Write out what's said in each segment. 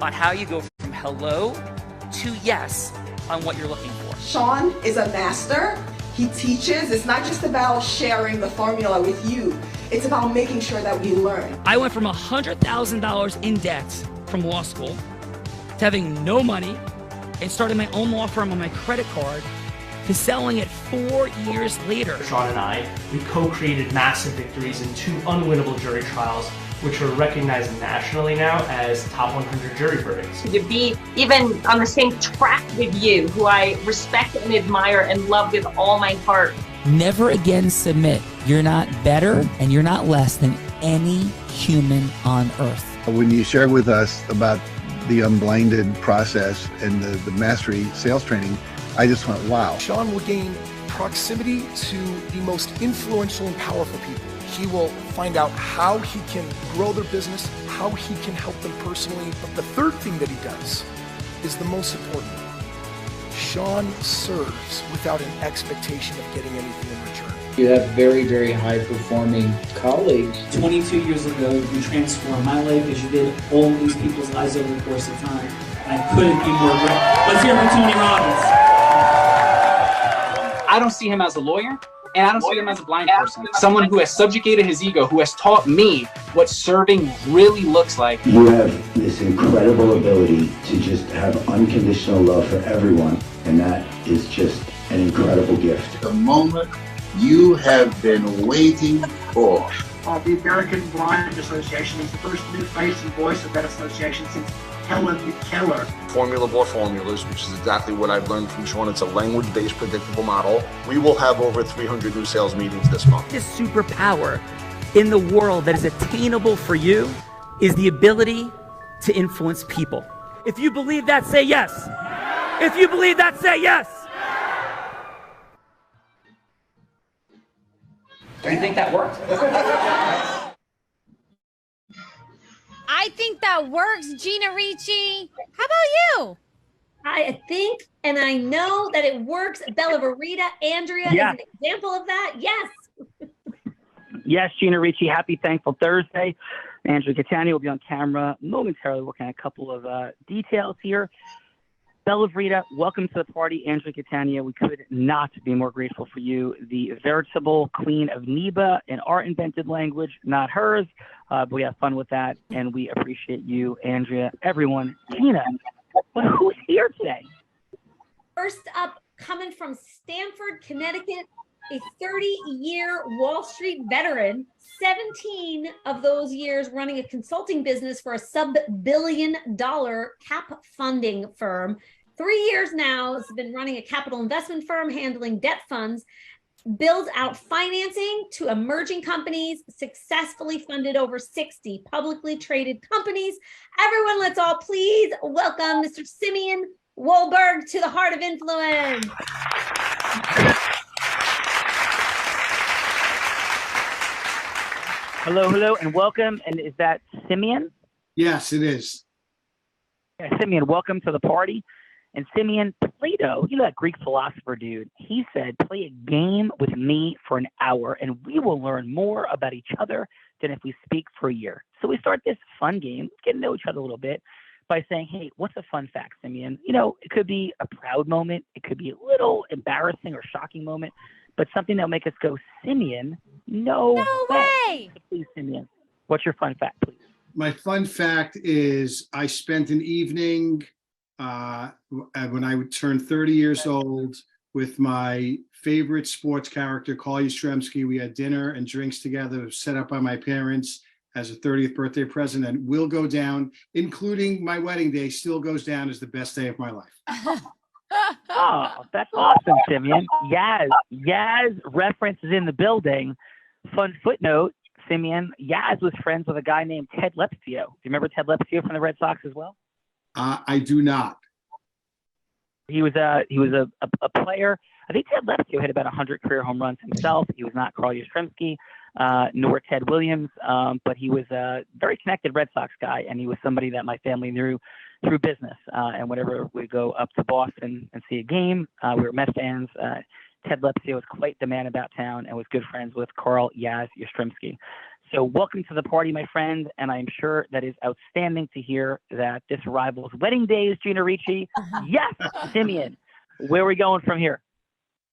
on how you go from hello to yes on what you're looking for. Sean is a master. He teaches. It's not just about sharing the formula with you. It's about making sure that we learn. I went from $100,000 in debt from law school to having no money and starting my own law firm on my credit card to selling it 4 years later. Sean and I, we co-created massive victories in 2 unwinnable jury trials, which are recognized nationally now as top 100 jury verdicts. To be even on the same track with you, who I respect and admire and love with all my heart. Never again submit. You're not better and you're not less than any human on earth. When you shared with us about the Unblinded process and the mastery sales training, I just went, wow. Sean will gain proximity to the most influential and powerful people. He will find out how he can grow their business, how he can help them personally. But the third thing that he does is the most important. Sean serves without an expectation of getting anything in return. You have very, very high-performing colleagues. 22 years ago, you transformed my life as you did all these people's lives over the course of time. And I couldn't be more grateful. Let's hear from Tony Robbins. I don't see him as a lawyer, and I don't see him as a blind person. Someone who has subjugated his ego, who has taught me what serving really looks like. You have this incredible ability to just have unconditional love for everyone, and that is just an incredible gift. The moment you have been waiting for. The American Blind Association is the first new face and voice of that association since Helen Keller. Formula for formulas, which is exactly what I've learned from Sean. It's a language-based predictable model. We will have over 300 new sales meetings this month. This superpower in the world that is attainable for you is the ability to influence people. If you believe that, say yes. If you believe that, say yes. Do you think that worked? I think that works, Gina Ricci. How about you? I think, and I know that it works. Bella Verita, Andrea is an example of that. Yes. Yes, Gina Ricci, happy Thankful Thursday. Andrea Catania will be on camera momentarily working on a couple of details here. Bella Verita, welcome to the party. Andrea Catania, we could not be more grateful for you. The veritable queen of Neba in our invented language, not hers. But we have fun with that, and we appreciate you, Andrea, everyone. Gina, well, who's here today? First up, coming from Stamford, Connecticut, a 30-year Wall Street veteran, 17 of those years running a consulting business for a sub-billion-dollar cap funding firm. 3 years now has been running a capital investment firm handling debt funds, builds out financing to emerging companies, successfully funded over 60 publicly traded companies. Everyone, let's all please welcome Mr. Simeon Wohlberg to the Heart of Influence. Hello, hello, and welcome. And is that Simeon? Yes, it is. Yeah, Simeon, welcome to the party. And Simeon, Plato, you know that Greek philosopher dude, he said, play a game with me for an hour and we will learn more about each other than if we speak for a year. So we start this fun game, getting to know each other a little bit by saying, hey, what's a fun fact, Simeon? You know, it could be a proud moment. It could be a little embarrassing or shocking moment, but something that'll make us go, Simeon, no way. So please, Simeon, what's your fun fact, please? My fun fact is I spent an evening when I would turn 30 years old with my favorite sports character, Carl Yastrzemski. We had dinner and drinks together set up by my parents as a 30th birthday present, and will go down, including my wedding day, still goes down as the best day of my life. Oh, that's awesome, Simeon. Yaz references in the building. Fun footnote, Simeon, Yaz was friends with a guy named Ted Lepsio. Do you remember Ted Lepsio from the Red Sox as well? I do not. He was a player. I think Ted Lepsio hit about 100 career home runs himself. He was not Carl Yastrzemski, nor Ted Williams, but he was a very connected Red Sox guy, and he was somebody that my family knew through business. And whenever we go up to Boston and see a game, we were Mets fans. Ted Lepsio was quite the man about town and was good friends with Carl Yastrzemski. So welcome to the party, my friend, and I'm sure that is outstanding to hear that this rivals wedding days, Gina Ricci. Yes, Simeon, where are we going from here?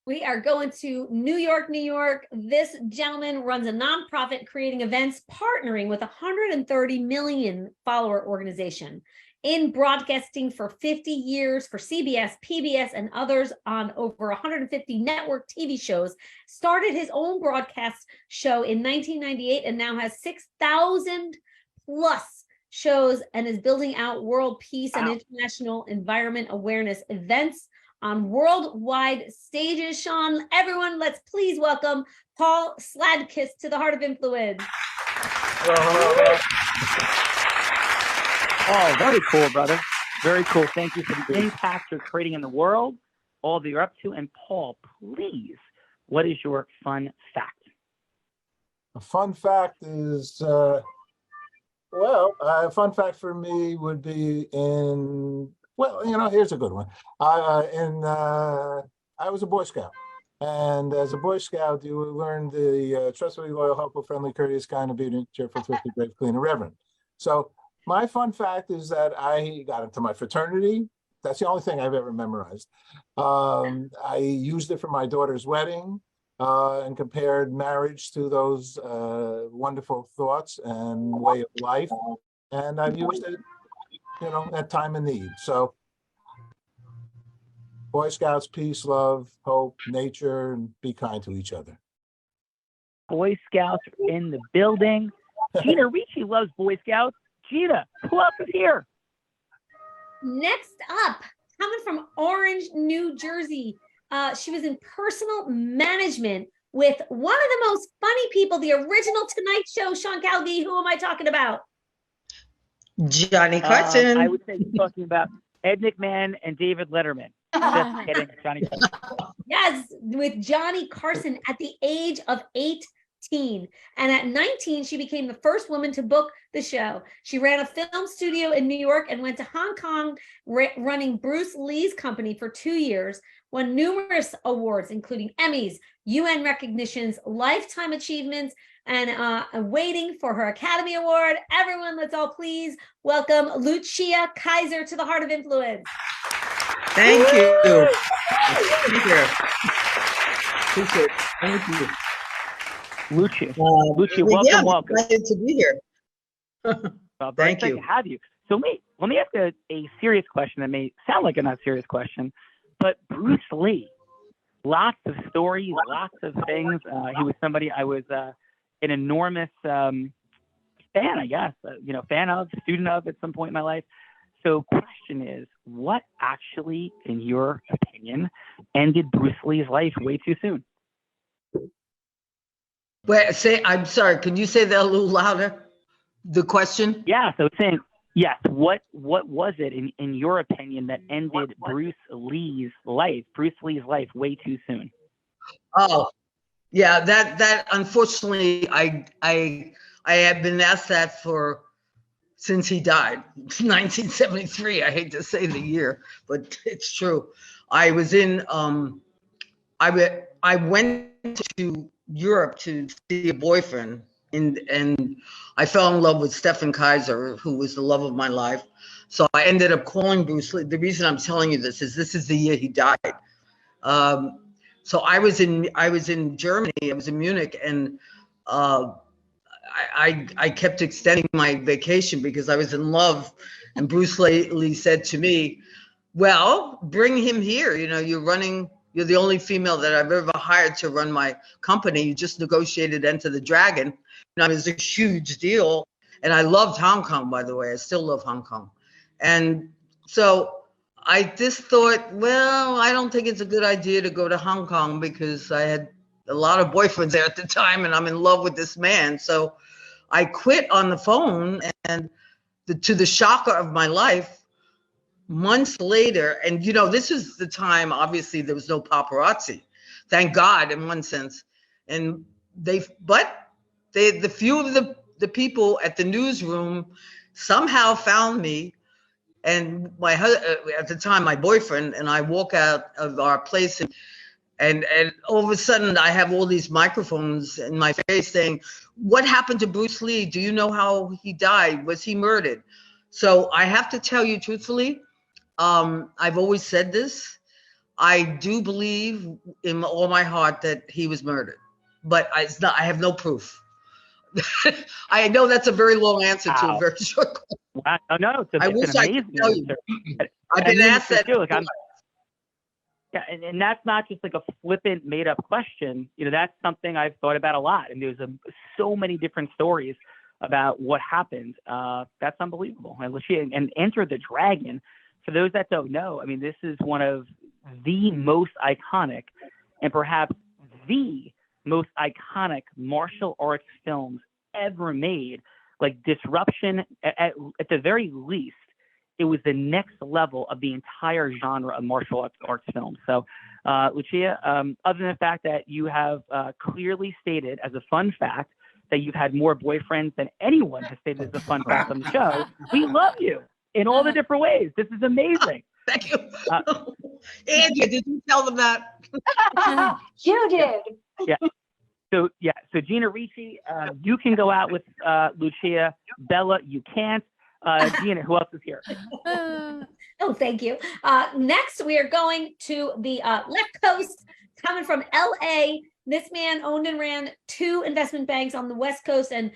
We are going to New York, New York. This gentleman runs a nonprofit creating events, partnering with a 130 million follower organization in broadcasting for 50 years for CBS, PBS, and others on over 150 network TV shows. Started his own broadcast show in 1998 and now has 6,000 plus shows and is building out world peace and international environment awareness events on worldwide stages. Sean, everyone, let's please welcome Paul Sladkis to the Heart of Influence. Oh, very cool, brother. Very cool. Thank you for the impact you're creating in the world, all that you're up to. And Paul, please, what is your fun fact? A fun fact is, a fun fact for me would be here's a good one. I was a Boy Scout. And as a Boy Scout, you learn the trustworthy, loyal, helpful, friendly, courteous, kind, obedient, cheerful, thrifty, brave, clean, and reverent. So my fun fact is that I got into my fraternity. That's the only thing I've ever memorized. I used it for my daughter's wedding and compared marriage to those wonderful thoughts and way of life. And I've used it, at time of need. So Boy Scouts, peace, love, hope, nature, and be kind to each other. Boy Scouts are in the building. Gina Ricci loves Boy Scouts. Gina, who else is here? Next up, coming from Orange, New Jersey. She was in personal management with one of the most funny people, the original Tonight Show, Sean Calvi. Who am I talking about? Johnny Carson. I would say you're talking about Ed McMahon and David Letterman. Just kidding, Johnny Carson. Yes, with Johnny Carson at the age of 18. And at 19, she became the first woman to book the show. She ran a film studio in New York and went to Hong Kong, running Bruce Lee's company for 2 years, won numerous awards, including Emmys, UN recognitions, lifetime achievements, and waiting for her Academy Award. Everyone, let's all please welcome Lucia Kaiser to the Heart of Influence. Thank you. Thank you. Lucia, welcome, welcome. Glad to be here. Well, thank you. To have you. So let me ask a serious question that may sound like a not serious question, but Bruce Lee, lots of stories, lots of things. He was somebody I was an enormous fan, I guess, fan of, student of at some point in my life. So question is, what actually, in your opinion, ended Bruce Lee's life way too soon? Wait, I'm sorry, can you say that a little louder? The question? Yeah, so saying, yes, what was it, in your opinion, that ended Bruce Lee's life way too soon? Oh, yeah, that unfortunately, I have been asked that since he died, 1973. I hate to say the year, but it's true. I was in, I went to Europe to see a boyfriend, and I fell in love with Stefan Kaiser, who was the love of my life. So I ended up calling Bruce Lee. The reason I'm telling you this is the year he died. So I was in Germany. I was in Munich, and I kept extending my vacation because I was in love. And Bruce Lee said to me, "Well, bring him here. You're the only female that I've ever hired to run my company. You just negotiated Enter the Dragon." It was a huge deal. And I loved Hong Kong, by the way. I still love Hong Kong. And so I just thought, well, I don't think it's a good idea to go to Hong Kong because I had a lot of boyfriends there at the time and I'm in love with this man. So I quit on the phone, and to the shocker of my life, months later, and this is the time, obviously there was no paparazzi, thank God, in one sense. And the few of the people at the newsroom somehow found me, and my husband, at the time, my boyfriend, and I walk out of our place, And all of a sudden, I have all these microphones in my face saying, what happened to Bruce Lee? Do you know how he died? Was he murdered? So I have to tell you truthfully, I've always said this. I do believe in all my heart that he was murdered, but I have no proof. I know that's a very long answer to a very short question. Wow. No, I wish I could tell you. I've been asked that. Yeah, and that's not just like a flippant, made-up question. You know, that's something I've thought about a lot. And there's so many different stories about what happened. That's unbelievable. And Enter the Dragon, for those that don't know, I mean, this is one of the most iconic and perhaps the most iconic martial arts films ever made. Like Disruption, at the very least, it was the next level of the entire genre of martial arts films. So, Lucia, other than the fact that you have clearly stated as a fun fact that you've had more boyfriends than anyone has stated as a fun fact on the show, we love you in all the different ways. This is amazing. Thank you. Andrea, did you tell them that? You did. Yeah. So Gina Ricci, you can go out with Lucia. Bella, you can't. Gina, who else is here? Oh, thank you. Next, we are going to the left coast, coming from LA. This man owned and ran 2 investment banks on the West Coast and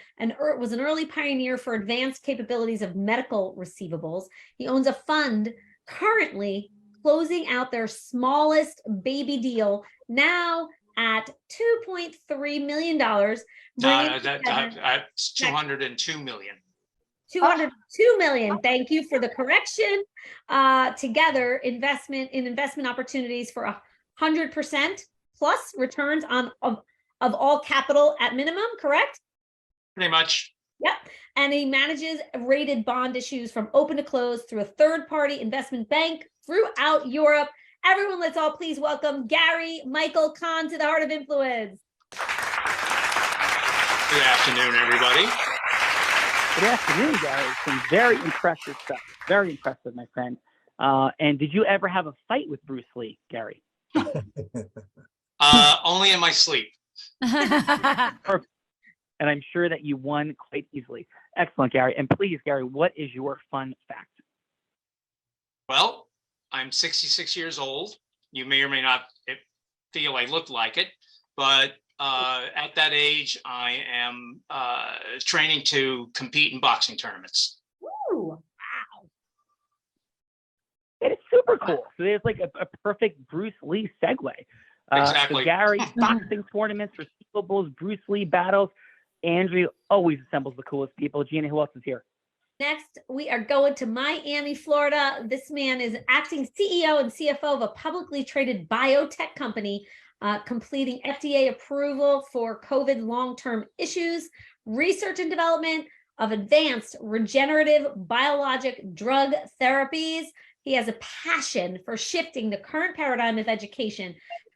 was an early pioneer for advanced capabilities of medical receivables. He owns a fund currently closing out their smallest baby deal, now at $2.3 million. That's $202 million. 202 million. Thank you for the correction. Together, investment opportunities for 100% plus returns of all capital at minimum, correct? Pretty much. Yep. And he manages rated bond issues from open to close through a third-party investment bank throughout Europe. Everyone, let's all please welcome Gary Michael Kahn to the Heart of Influence. Good afternoon, everybody. Good afternoon, Gary. Some very impressive stuff. Very impressive, my friend. And did you ever have a fight with Bruce Lee, Gary? Only in my sleep. Perfect. And I'm sure that you won quite easily. Excellent, Gary. And please, Gary, what is your fun fact? Well, I'm 66 years old. You may or may not feel I look like it, but at that age, I am training to compete in boxing tournaments. Ooh, wow. It's super cool. So there's like a perfect Bruce Lee segue. Exactly. So Gary, boxing tournaments, receivables, Bruce Lee battles. Andrew always assembles the coolest people. Gina, who else is here? Next, we are going to Miami, Florida. This man is acting CEO and CFO of a publicly traded biotech company, completing FDA approval for COVID long-term issues, research and development of advanced regenerative biologic drug therapies. He has a passion for shifting the current paradigm of education,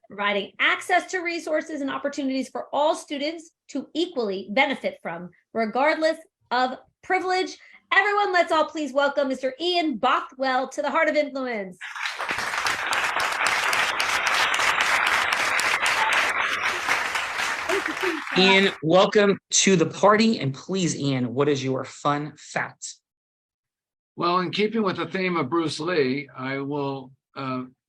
providing access to resources and opportunities for all students to equally benefit from, regardless of privilege. Everyone, let's all please welcome Mr. Ian Bothwell to the Heart of Influence. Ian, welcome to the party. And please, Ian, what is your fun fact? Well, in keeping with the theme of Bruce Lee, I will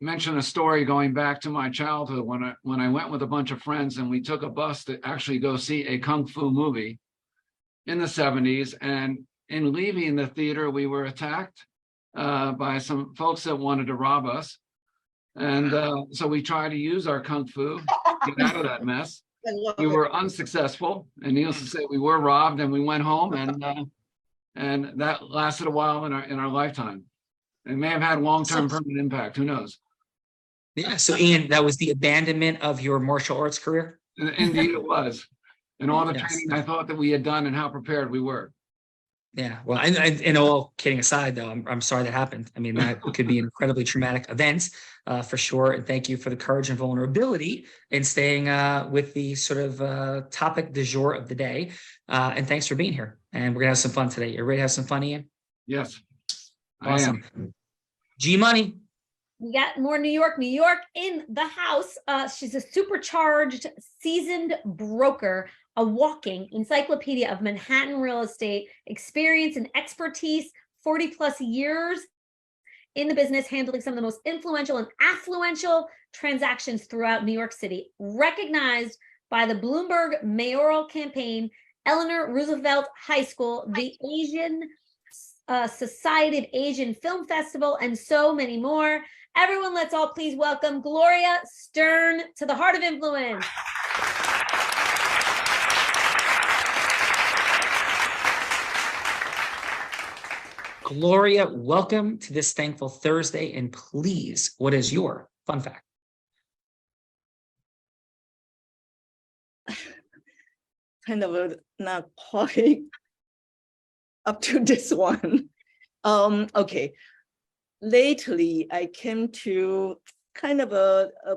mention a story going back to my childhood when I went with a bunch of friends and we took a bus to actually go see a Kung Fu movie in the 70s. And in leaving the theater, we were attacked by some folks that wanted to rob us. And so we tried to use our Kung Fu to get out of that mess. We were unsuccessful, and needless to say, we were robbed, and we went home, and that lasted a while in our lifetime. It may have had long-term permanent impact. Who knows? Yeah. So, Ian, that was the abandonment of your martial arts career? Indeed, it was. And all the training I thought that we had done and how prepared we were. Yeah. Well, and all kidding aside, though, I'm sorry that happened. I mean, that could be an incredibly traumatic event for sure. And thank you for the courage and vulnerability in staying with the sort of topic du jour of the day. And thanks for being here. And we're going to have some fun today. You ready to have some fun, Ian? Yes. Awesome. G Money. We got more New York in the house. She's a supercharged, seasoned broker, a walking encyclopedia of Manhattan real estate, experience and expertise, 40 plus years in the business, handling some of the most influential and affluential transactions throughout New York City. Recognized by the Bloomberg mayoral campaign, Eleanor Roosevelt High School, the Asian Society of Asian Film Festival, and so many more. Everyone, let's all please welcome Gloria Stern to the Heart of Influence. Gloria, welcome to this thankful Thursday. And please, what is your fun fact? Kind of not quite up to this one. Okay. Lately, I came to kind of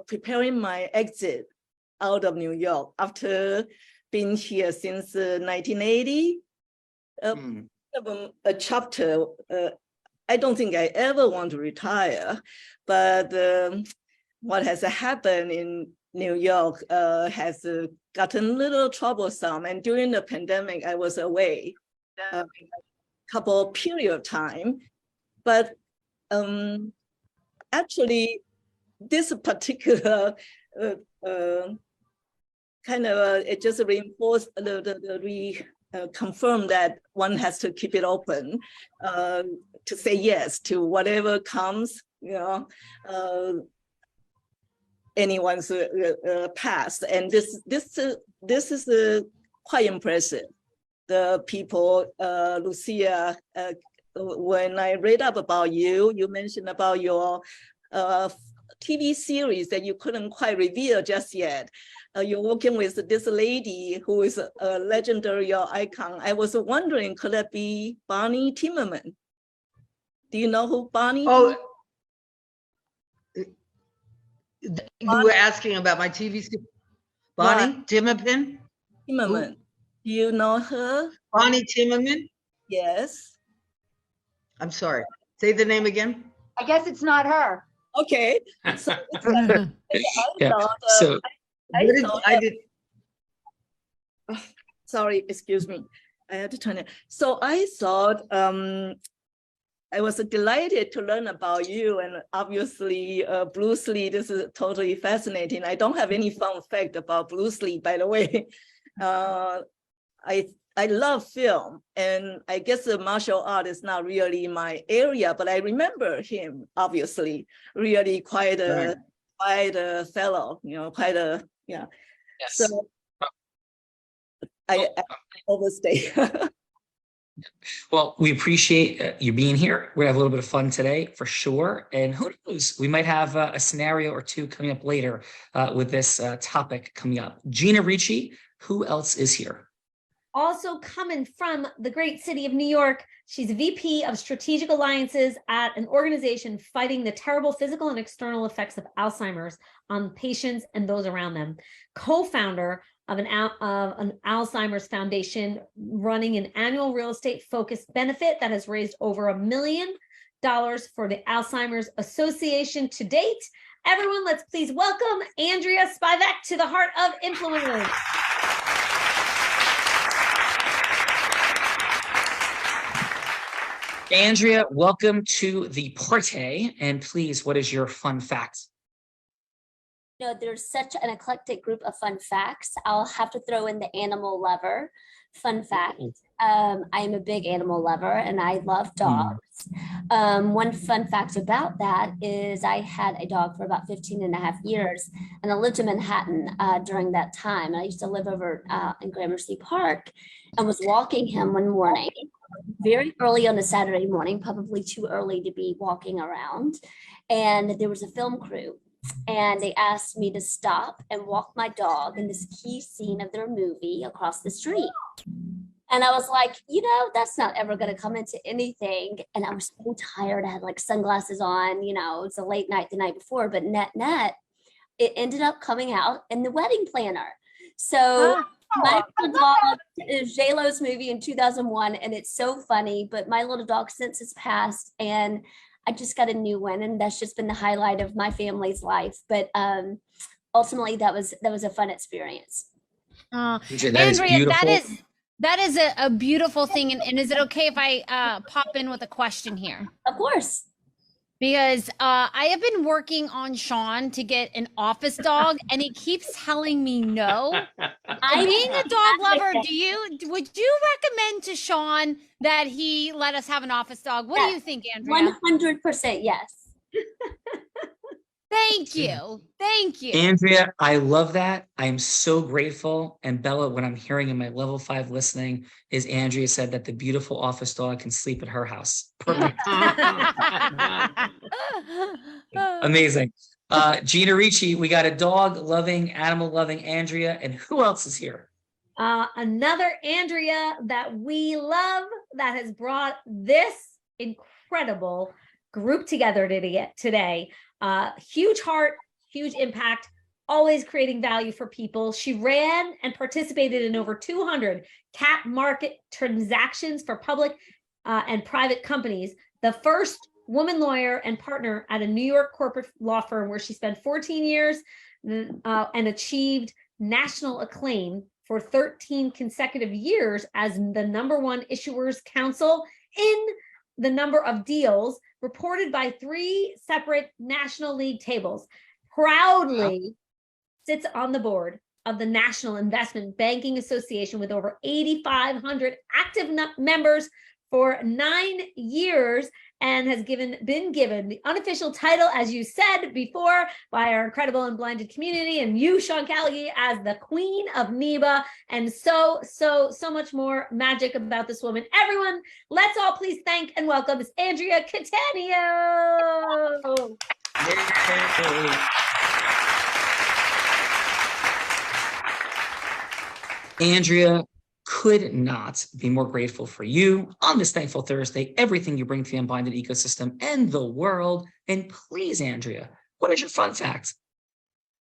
preparing my exit out of New York after being here since 1980. A chapter. I don't think I ever want to retire, but what has happened in New York has gotten a little troublesome. And during the pandemic, I was away a couple period of time, but actually, this particular kind of it just reinforced confirm that one has to keep it open to say yes to whatever comes, anyone's past. And this is quite impressive. The people, Lucia, when I read up about you, you mentioned about your TV series that you couldn't quite reveal just yet. You're working with this lady who is a legendary icon. I was wondering, could that be Bonnie Timmerman? Do you know who Bonnie? Oh, you were asking about my TV series. Bonnie Timmerman? Timmerman. Do you know her? Bonnie Timmerman? Yes. I'm sorry. Say the name again. I guess it's not her. Okay. So, sorry, excuse me. I had to turn it. So I thought I was delighted to learn about you, and obviously Bruce Lee. This is totally fascinating. I don't have any fun fact about Bruce Lee, by the way. I love film, and I guess the martial art is not really my area, but I remember him, obviously, really quite a fellow, quite a, yeah. Yes. So I overstay. Well, we appreciate you being here. We have a little bit of fun today for sure. And who knows, we might have a scenario or two coming up later with this topic coming up. Gina Ricci, who else is here? Also coming from the great city of New York, she's VP of Strategic Alliances at an organization fighting the terrible physical and external effects of Alzheimer's on patients and those around them. Co-founder of an Alzheimer's Foundation, running an annual real estate focused benefit that has raised over $1 million for the Alzheimer's Association to date. Everyone, let's please welcome Andrea Spivak to the Heart of Influence. Andrea, welcome to the party. And please, what is your fun fact? There's such an eclectic group of fun facts. I'll have to throw in the animal lover fun fact. I am a big animal lover and I love dogs. One fun fact about that is I had a dog for about 15 and a half years, and I lived in Manhattan during that time. I used to live over in Gramercy Park and was walking him one morning, very early on a Saturday morning, probably too early to be walking around. And there was a film crew, and they asked me to stop and walk my dog in this key scene of their movie across the street. And I was like, that's not ever going to come into anything. And I was so tired. I had like sunglasses on, it's a late night the night before, but net, it ended up coming out in the wedding planner. So my little dog is J-Lo's movie in 2001, and it's so funny, but my little dog since has passed, and I just got a new one, and that's just been the highlight of my family's life. But ultimately, that was a fun experience. Andrea, that is a beautiful thing. And is it okay if I pop in with a question here? Of course. Because I have been working on Sean to get an office dog, and he keeps telling me no. Being a dog lover, would you recommend to Sean that he let us have an office dog? What do you think, Andrea? 100% yes. Thank you. Thank you. Andrea, I love that. I am so grateful. And Bella, what I'm hearing in my level 5 listening is Andrea said that the beautiful office dog can sleep at her house. Perfect. Amazing. Gina Ricci, we got a dog loving, animal loving Andrea. And who else is here? Another Andrea that we love that has brought this incredible group together today. Huge heart, huge impact, always creating value for people. She ran and participated in over 200 cap market transactions for public and private companies. The first woman lawyer and partner at a New York corporate law firm where she spent 14 years and achieved national acclaim for 13 consecutive years as the #1 issuers counsel in the number of deals reported by 3 separate National League tables. Proudly sits on the board of the National Investment Banking Association with over 8,500 active members for 9 years, and has been given the unofficial title, as you said before, by our incredible Unblinded community, and you, Sean Callagy, as the Queen of NEBA, and so much more magic about this woman. Everyone, let's all please thank and welcome Miss Andrea Catania. Andrea, could not be more grateful for you on this Thankful Thursday, everything you bring to the Unblinded ecosystem and the world. And please, Andrea, what is your fun fact?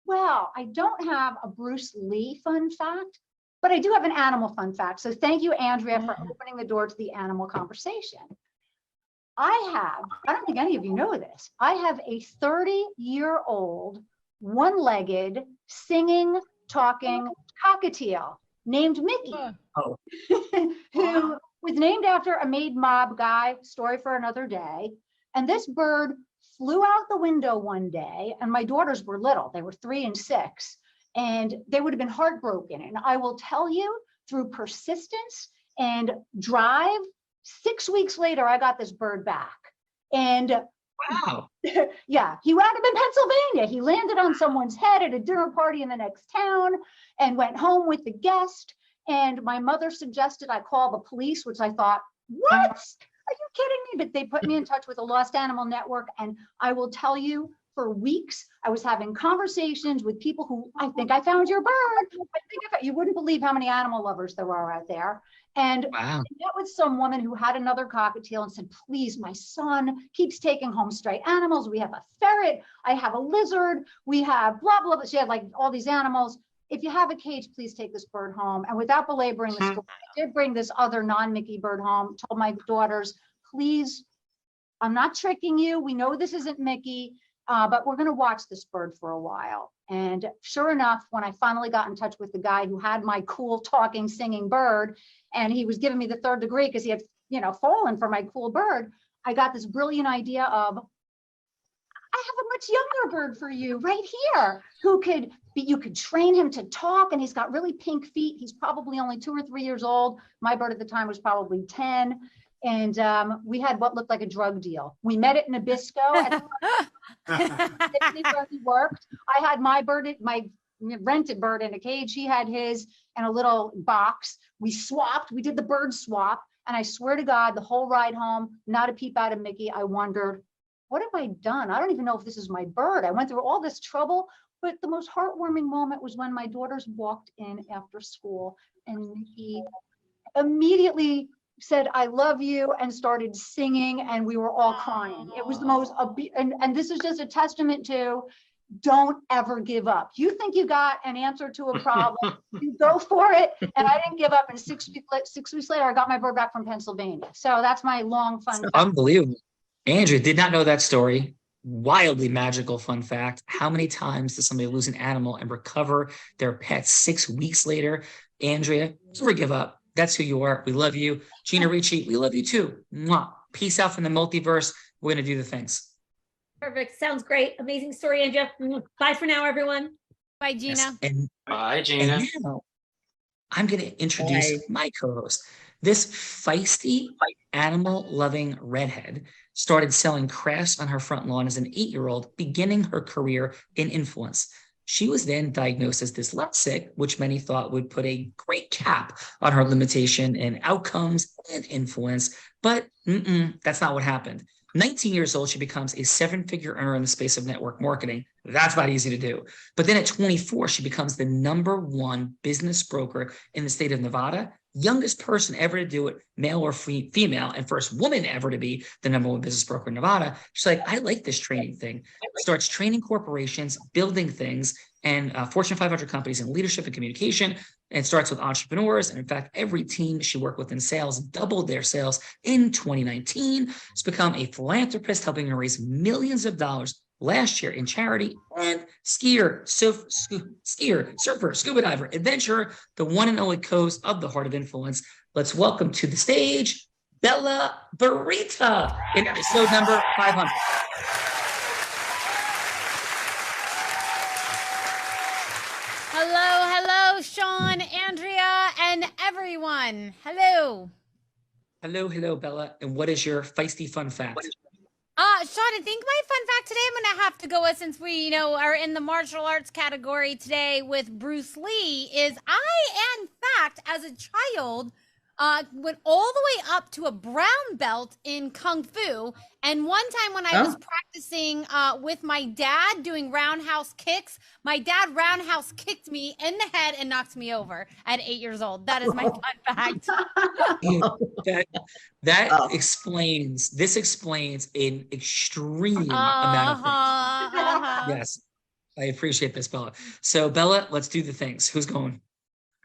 Well, I don't have a Bruce Lee fun fact, but I do have an animal fun fact. So thank you, Andrea, for opening the door to the animal conversation. I don't think any of you know this, I have a 30-year-old, one-legged, singing, talking cockatiel named Mickey, who was named after a Maid Mob guy, story for another day. And this bird flew out the window one day, and my daughters were little, they were 3 and 6, and they would have been heartbroken. And I will tell you, through persistence and drive, 6 weeks later, I got this bird back. And wow. Yeah, he wound up in Pennsylvania. He landed on someone's head at a dinner party in the next town and went home with the guest. And my mother suggested I call the police, which I thought, what? Are you kidding me? But they put me in touch with the Lost Animal Network. And I will tell you, for weeks, I was having conversations with people who, I think I found your bird. You wouldn't believe how many animal lovers there are out there. And I met with some woman who had another cockatiel and said, please, my son keeps taking home stray animals. We have a ferret, I have a lizard, we have blah, blah, blah. She had like all these animals. If you have a cage, please take this bird home. And without belaboring the story, I did bring this other non-Mickey bird home, told my daughters, please, I'm not tricking you. We know this isn't Mickey. But we're going to watch this bird for a while. And sure enough, when I finally got in touch with the guy who had my cool talking, singing bird, and he was giving me the 3rd degree because he had, fallen for my cool bird, I got this brilliant idea of, I have a much younger bird for you right here, who you could train him to talk, and he's got really pink feet. He's probably only 2 or 3 years old. My bird at the time was probably 10. And we had what looked like a drug deal. We met at Nabisco. Where he worked. I had my rented bird in a cage. He had his in a little box. We swapped. We did the bird swap. And I swear to God, the whole ride home, not a peep out of Mickey. I wondered, what have I done? I don't even know if this is my bird. I went through all this trouble. But the most heartwarming moment was when my daughters walked in after school, and Mickey immediately said, I love you, and started singing, and we were all crying. It was the most, and this is just a testament to, don't ever give up. You think you got an answer to a problem, you go for it. And I didn't give up, and 6 weeks later, I got my bird back from Pennsylvania. So that's my long fun fact. Unbelievable. Andrea did not know that story. Wildly magical fun fact. How many times does somebody lose an animal and recover their pet 6 weeks later? Andrea, never give up. That's who you are. We love you. Gina Ricci, we love you too. Mwah. Peace out from the multiverse. We're going to do the things. Perfect. Sounds great. Amazing story, Andrea. Bye for now, everyone. Bye, Gina. Yes. And Bye, Gina. And now I'm going to introduce my co-host. This feisty, animal-loving redhead started selling crafts on her front lawn as an 8-year-old, beginning her career in influence. She was then diagnosed as dyslexic, which many thought would put a great cap on her limitation in outcomes and influence, but that's not what happened. 19 years old, she becomes a 7-figure earner in the space of network marketing. That's not easy to do. But then at 24, she becomes the #1 business broker in the state of Nevada, youngest person ever to do it, male or female, and first woman ever to be the #1 business broker in Nevada. She's like, I like this training thing. Starts training corporations, building things, and Fortune 500 companies in leadership and communication, and starts with entrepreneurs. And in fact, every team she worked with in sales doubled their sales in 2019. She's become a philanthropist, helping her raise millions of dollars last year in charity, and skier, surfer, scuba diver, adventurer, the one and only host of the Heart of Influence. Let's welcome to the stage, Bella Barita in episode number 500. Hello, Sean, Andrea, and everyone. Hello. Hello, Bella. And what is your feisty fun fact? Sean, I think my fun fact today I'm going to have to go with, since we, are in the martial arts category today with Bruce Lee, is I, in fact, as a child, went all the way up to a brown belt in Kung Fu. And one time when I was practicing with my dad doing roundhouse kicks, my dad roundhouse kicked me in the head and knocked me over at 8 years old. That is my fun fact. This explains an extreme amount of things. Yes, I appreciate this, Bella. So Bella, let's do the things. Who's going?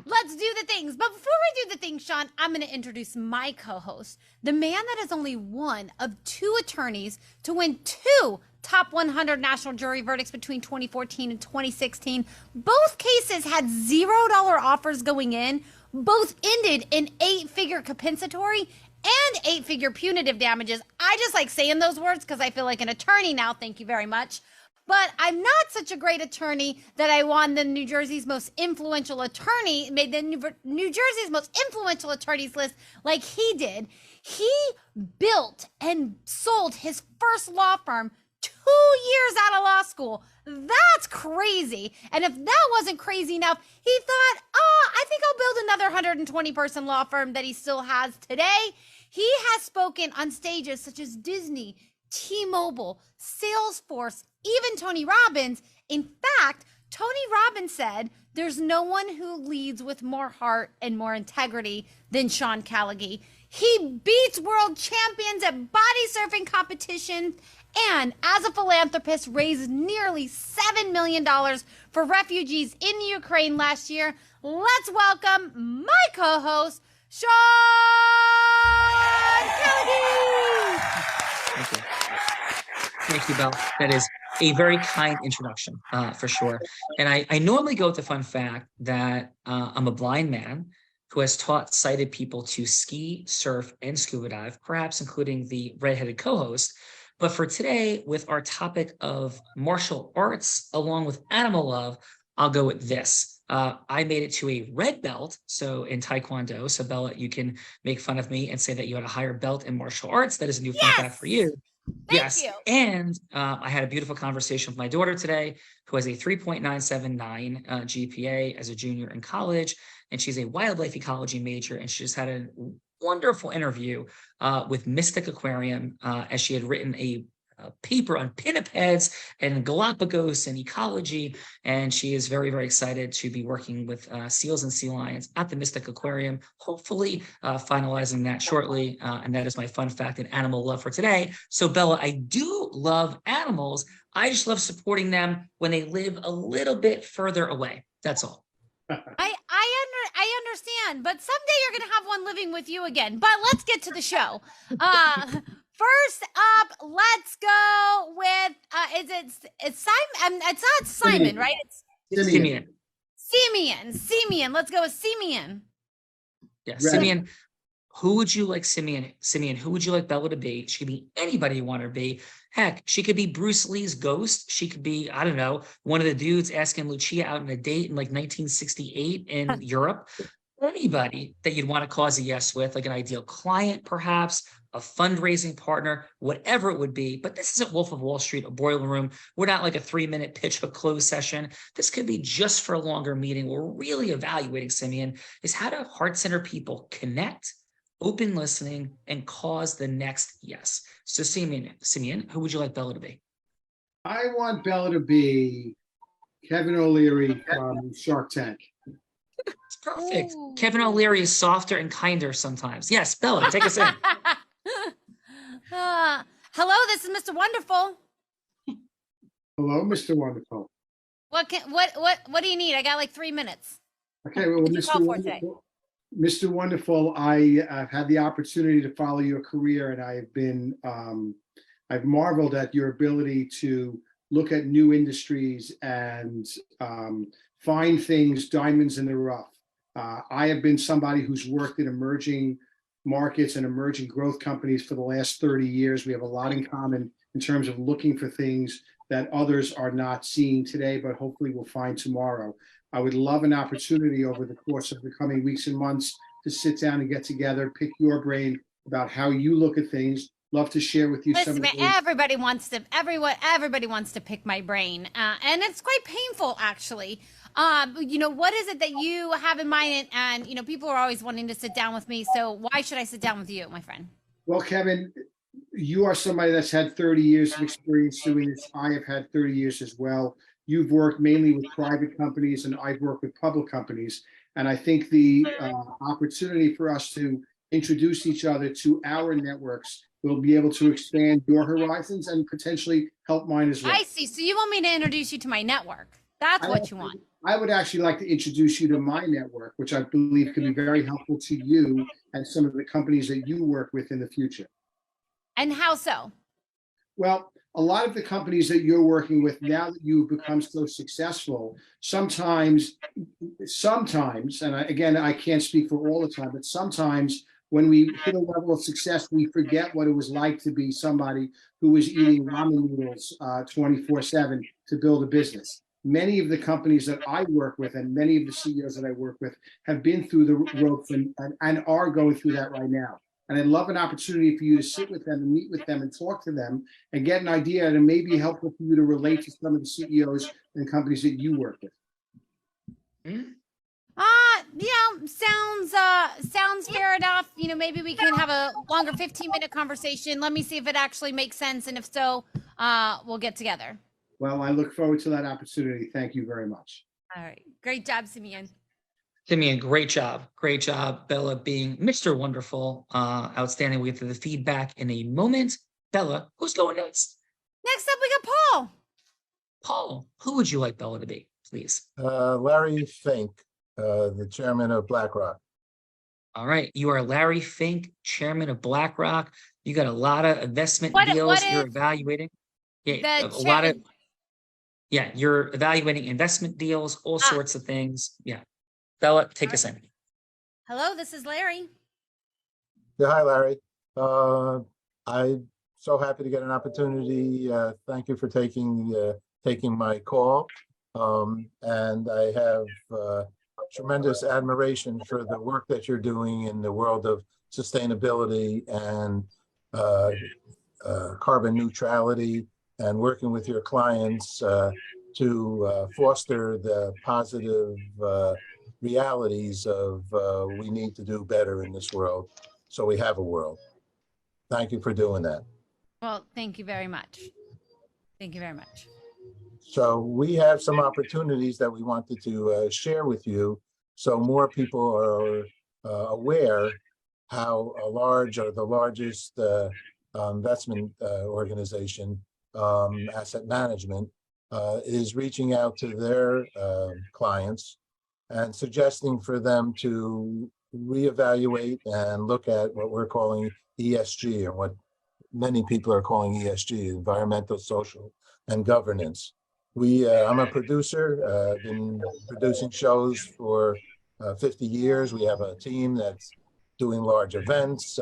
Let's do the things. But before we do the things, Sean, I'm going to introduce my co-host, the man that is only one of 2 attorneys to win 2 top 100 national jury verdicts between 2014 and 2016. Both cases had $0 offers going in. Both ended in 8-figure compensatory and 8-figure punitive damages. I just like saying those words because I feel like an attorney now. Thank you very much. But I'm not such a great attorney that I won the New Jersey's most influential attorney, made the New Jersey's most influential attorneys list like he did. He built and sold his first law firm 2 years out of law school. That's crazy. And if that wasn't crazy enough, he thought, I think I'll build another 120-person law firm that he still has today. He has spoken on stages such as Disney, T-Mobile, Salesforce, even Tony Robbins. In fact, Tony Robbins said there's no one who leads with more heart and more integrity than Sean Callagy. He beats world champions at body surfing competition, and as a philanthropist raised nearly $7 million for refugees in Ukraine last year. Let's welcome my co-host, Sean Callagy. Thank you. Thank you, Bella. That is a very kind introduction, for sure. And I normally go with the fun fact that I'm a blind man who has taught sighted people to ski, surf, and scuba dive, perhaps including the redheaded co-host. But for today, with our topic of martial arts along with animal love, I'll go with this. I made it to a red belt, so in Taekwondo. So Bella, you can make fun of me and say that you had a higher belt in martial arts. That is a new fun fact for you. Thank you. And I had a beautiful conversation with my daughter today, who has a 3.979 GPA as a junior in college, and she's a wildlife ecology major, and she just had a wonderful interview with Mystic Aquarium, as she had written a paper on pinnipeds and Galapagos and ecology, and she is very, very excited to be working with seals and sea lions at the Mystic Aquarium, hopefully finalizing that shortly, and that is my fun fact and animal love for today. So Bella, I do love animals. I just love supporting them when they live a little bit further away. That's all. I understand, but someday you're going to have one living with you again. But let's get to the show. First up, let's go with it's Simon. It's not Simon, right? It's Simeon. Simeon. Let's go with Simeon. Yeah, Simeon. Who would you like, Simeon? Simeon, who would you like Bella to be? She could be anybody you want her to be. Heck, she could be Bruce Lee's ghost. She could be, I don't know, one of the dudes asking Lucia out on a date in like 1968 in Europe. Anybody that you'd want to cause a yes with, like an ideal client, perhaps, a fundraising partner, whatever it would be. But this isn't Wolf of Wall Street, a boiler room. We're not like a 3-minute pitch of a closed session. This could be just for a longer meeting. We're really evaluating, Simeon, is how do heart-centered people connect, open listening, and cause the next yes. So Simeon, who would you like Bella to be? I want Bella to be Kevin O'Leary from Shark Tank. It's perfect. Ooh. Kevin O'Leary is softer and kinder sometimes. Yes, Bella, take us in. Hello, this is Mr. Wonderful. Hello, Mr. Wonderful. What do you need? I got like 3 minutes. Okay, well, Mr. Wonderful, I've had the opportunity to follow your career, and I've been I've marveled at your ability to look at new industries and find things, diamonds in the rough. I have been somebody who's worked in emerging markets and emerging growth companies for the last 30 years. We have a lot in common in terms of looking for things that others are not seeing today, but hopefully will find tomorrow. I would love an opportunity over the course of the coming weeks and months to sit down and get together, pick your brain about how you look at things. Love to share with you. Listen, everybody wants to pick my brain, and it's quite painful, actually. What is it that you have in mind? And people are always wanting to sit down with me. So why should I sit down with you, my friend? Well, Kevin, you are somebody that's had 30 years of experience doing this. I have had 30 years as well. You've worked mainly with private companies, and I've worked with public companies. And I think the opportunity for us to introduce each other to our networks will be able to expand your horizons and potentially help mine as well. I see. So you want me to introduce you to my network? That's what you want. I would actually like to introduce you to my network, which I believe could be very helpful to you and some of the companies that you work with in the future. And how so? Well, a lot of the companies that you're working with now that you've become so successful, sometimes, and I can't speak for all the time, but sometimes when we hit a level of success, we forget what it was like to be somebody who was eating ramen noodles 24/7 to build a business. Many of the companies that I work with and many of the CEOs that I work with have been through the ropes and are going through that right now. And I'd love an opportunity for you to sit with them and meet with them and talk to them and get an idea, and it may be helpful for you to relate to some of the CEOs and companies that you work with. Sounds fair enough. Maybe we can have a longer 15-minute conversation. Let me see if it actually makes sense. And if so, we'll get together. Well, I look forward to that opportunity. Thank you very much. All right. Great job, Simeon. Simeon, great job. Great job, Bella, being Mr. Wonderful. Outstanding. We get to the feedback in a moment. Bella, who's going next? Next up, we got Paul. Paul, who would you like Bella to be, please? Larry Fink, the chairman of BlackRock. All right. You are Larry Fink, chairman of BlackRock. You got a lot of investment deals you're evaluating. Yeah, you're evaluating investment deals, all sorts of things. Yeah. Bella, take us in. Hello, this is Larry. Yeah, hi, Larry. I'm so happy to get an opportunity. Thank you for taking my call. And I have tremendous admiration for the work that you're doing in the world of sustainability and carbon neutrality, and working with your clients to foster the positive realities of we need to do better in this world so we have a world. Thank you for doing that. Well, thank you very much. Thank you very much. So we have some opportunities that we wanted to share with you so more people are aware how a large or the largest investment organization, asset management, is reaching out to their clients and suggesting for them to reevaluate and look at what we're calling ESG, or what many people are calling ESG, environmental, social, and governance. I'm a producer, been producing shows for 50 years. We have a team that's doing large events.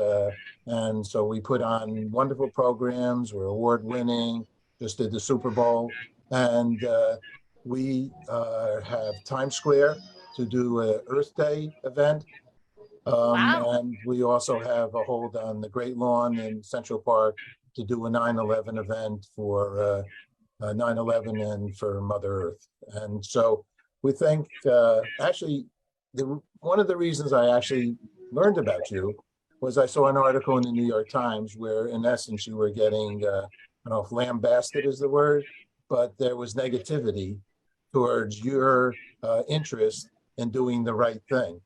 And so we put on wonderful programs. We're award winning, just did the Super Bowl. And we have Times Square to do an Earth Day event. And we also have a hold on the Great Lawn in Central Park to do a 9/11 event for 9/11 and for Mother Earth. And so we think, actually, one of the reasons I actually learned about you was I saw an article in the New York Times where, in essence, you were getting, I don't know if lambasted is the word, but there was negativity towards your interest in doing the right thing.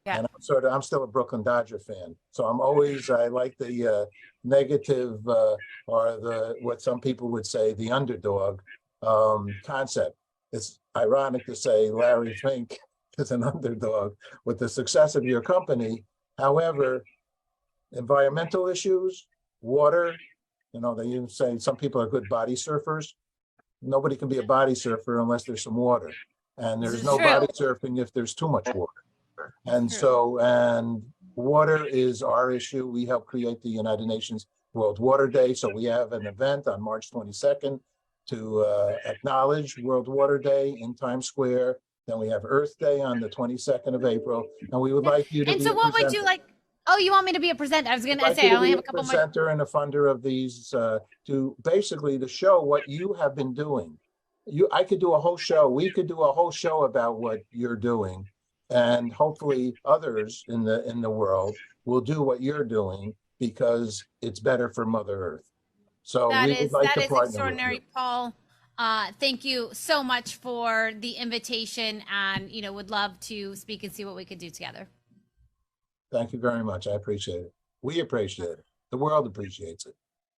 Yeah. And I'm still a Brooklyn Dodger fan. So I like the negative or what some people would say, the underdog concept. It's ironic to say Larry Fink is an underdog with the success of your company. However, environmental issues, water, they even say some people are good body surfers. Nobody can be a body surfer unless there's some water. And there's no body surfing if there's too much water. And and water is our issue. We help create the United Nations World Water Day. So we have an event on March 22nd to acknowledge World Water Day in Times Square. Then we have Earth Day on the 22nd of April. And we would like you to be a what would you like? Oh, you want me to be a presenter? I was going to say, I only have a couple more. Presenter and a funder of these to show what you have been doing. I could do a whole show. We could do a whole show about what you're doing. And hopefully others in the world will do what you're doing because it's better for Mother Earth. So that we would like to partner extraordinary, with you. Paul. Thank you so much for the invitation, and would love to speak and see what we could do together. Thank you very much. I appreciate it. We appreciate it. The world appreciates it.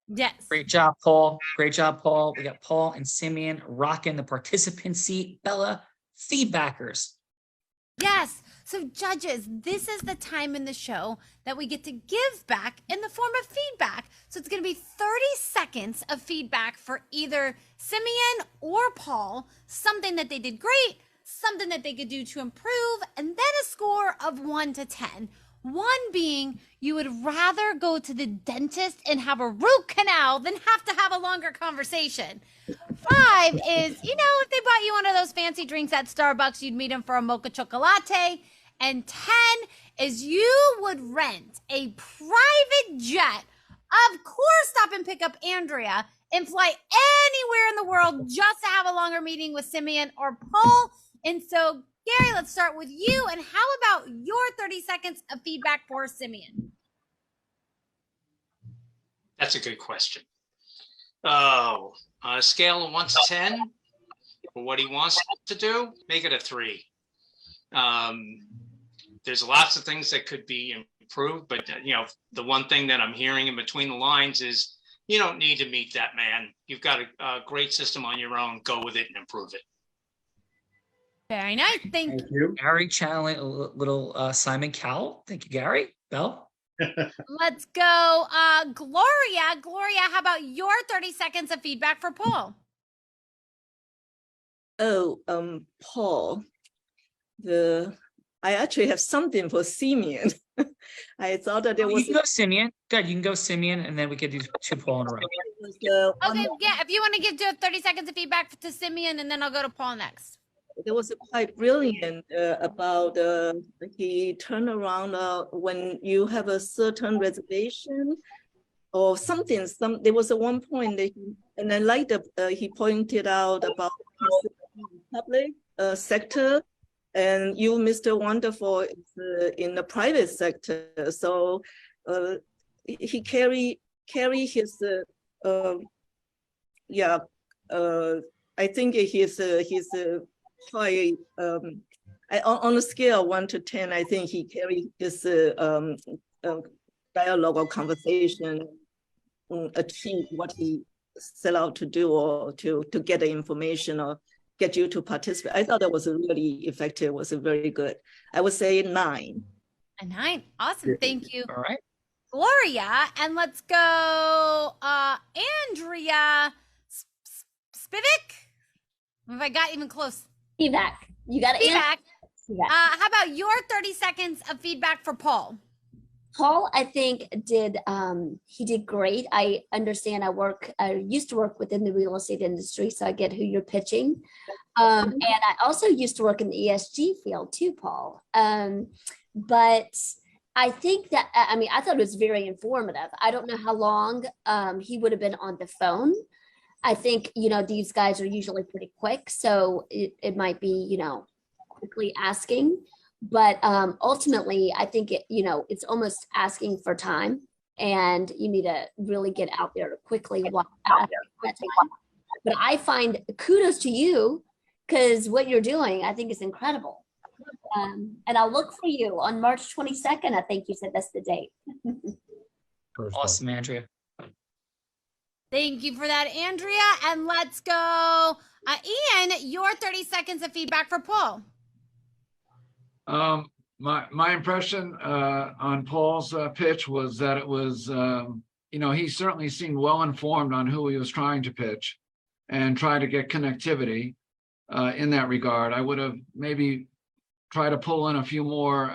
Yes. Great job, Paul. Great job, Paul. We got Paul and Simeon rocking the participant seat. Bella, feedbackers. Yes. So judges, this is the time in the show that we get to give back in the form of feedback. So it's going to be 30 seconds of feedback for either Simeon or Paul, something that they did great, something that they could do to improve, and then a score of 1 to 10. 1 being you would rather go to the dentist and have a root canal than have to have a longer conversation. 5 is, if they bought you one of those fancy drinks at Starbucks, you'd meet them for a mocha chocolate. And 10 is you would rent a private jet, of course, stop and pick up Andrea and fly anywhere in the world just to have a longer meeting with Simeon or Paul. And so, Gary, let's start with you. And how about your 30 seconds of feedback for Simeon? That's a good question. Oh, on a scale of 1 to 10, for what he wants to do, make it a 3. There's lots of things that could be improved, but the one thing that I'm hearing in between the lines is you don't need to meet that man. You've got a great system on your own. Go with it and improve it. Very nice. Thank you. Gary channeling a little Simon Cowell. Thank you, Gary. Belle? Let's go. Gloria. Gloria, how about your 30 seconds of feedback for Paul? Paul, I actually have something for Simeon. I thought that there was. You can go Simeon. Good. You can go Simeon, and then we could do 2 Paul in a row. Okay. Yeah. If you want to give 30 seconds of feedback to Simeon, and then I'll go to Paul next. There was quite brilliant about he turned around when you have a certain reservation or something. There was one point that and I like he pointed out about public sector, and you, Mr. Wonderful, is in the private sector. So he carry his I think he's quite on a scale of 1 to 10. I think he carried his dialogue or conversation, achieve what he set out to do, or to get the information or get you to participate. I thought that was really effective. Was very good. I would say 9. A 9. Awesome. Thank you. All right. Gloria, and let's go Andrea Spivak. If I got even close. Feedback. You got to Feedback. Feedback. How about your 30 seconds of feedback for Paul? Paul, I think he did great. I understand I used to work within the real estate industry, so I get who you're pitching. And I also used to work in the ESG field too, Paul. But I think that, I thought it was very informative. I don't know how long he would have been on the phone. I think, these guys are usually pretty quick, so it might be, quickly asking. But ultimately, I think it's almost asking for time, and you need to really get out there quickly. But I find kudos to you, because what you're doing, I think, is incredible. And I'll look for you on March 22nd. I think you said that's the date. Awesome, Andrea. Thank you for that, Andrea. And let's go. Ian, your 30 seconds of feedback for Paul. My impression on Paul's pitch was that it was, he certainly seemed well informed on who he was trying to pitch and try to get connectivity in that regard. I would have maybe tried to pull in a few more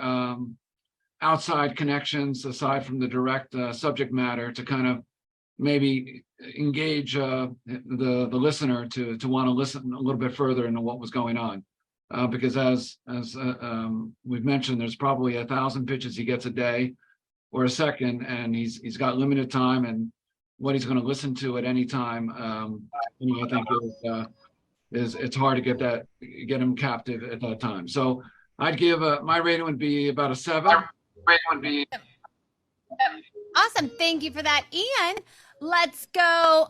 outside connections aside from the direct subject matter to kind of maybe engage the listener to want to listen a little bit further into what was going on. Because as we've mentioned, there's probably 1,000 pitches he gets a day or a second, and he's got limited time, and what he's going to listen to at any time, I think it's hard to get him captive at that time. So I'd give my rating would be about a 7. Awesome, thank you for that, Ian. Let's go,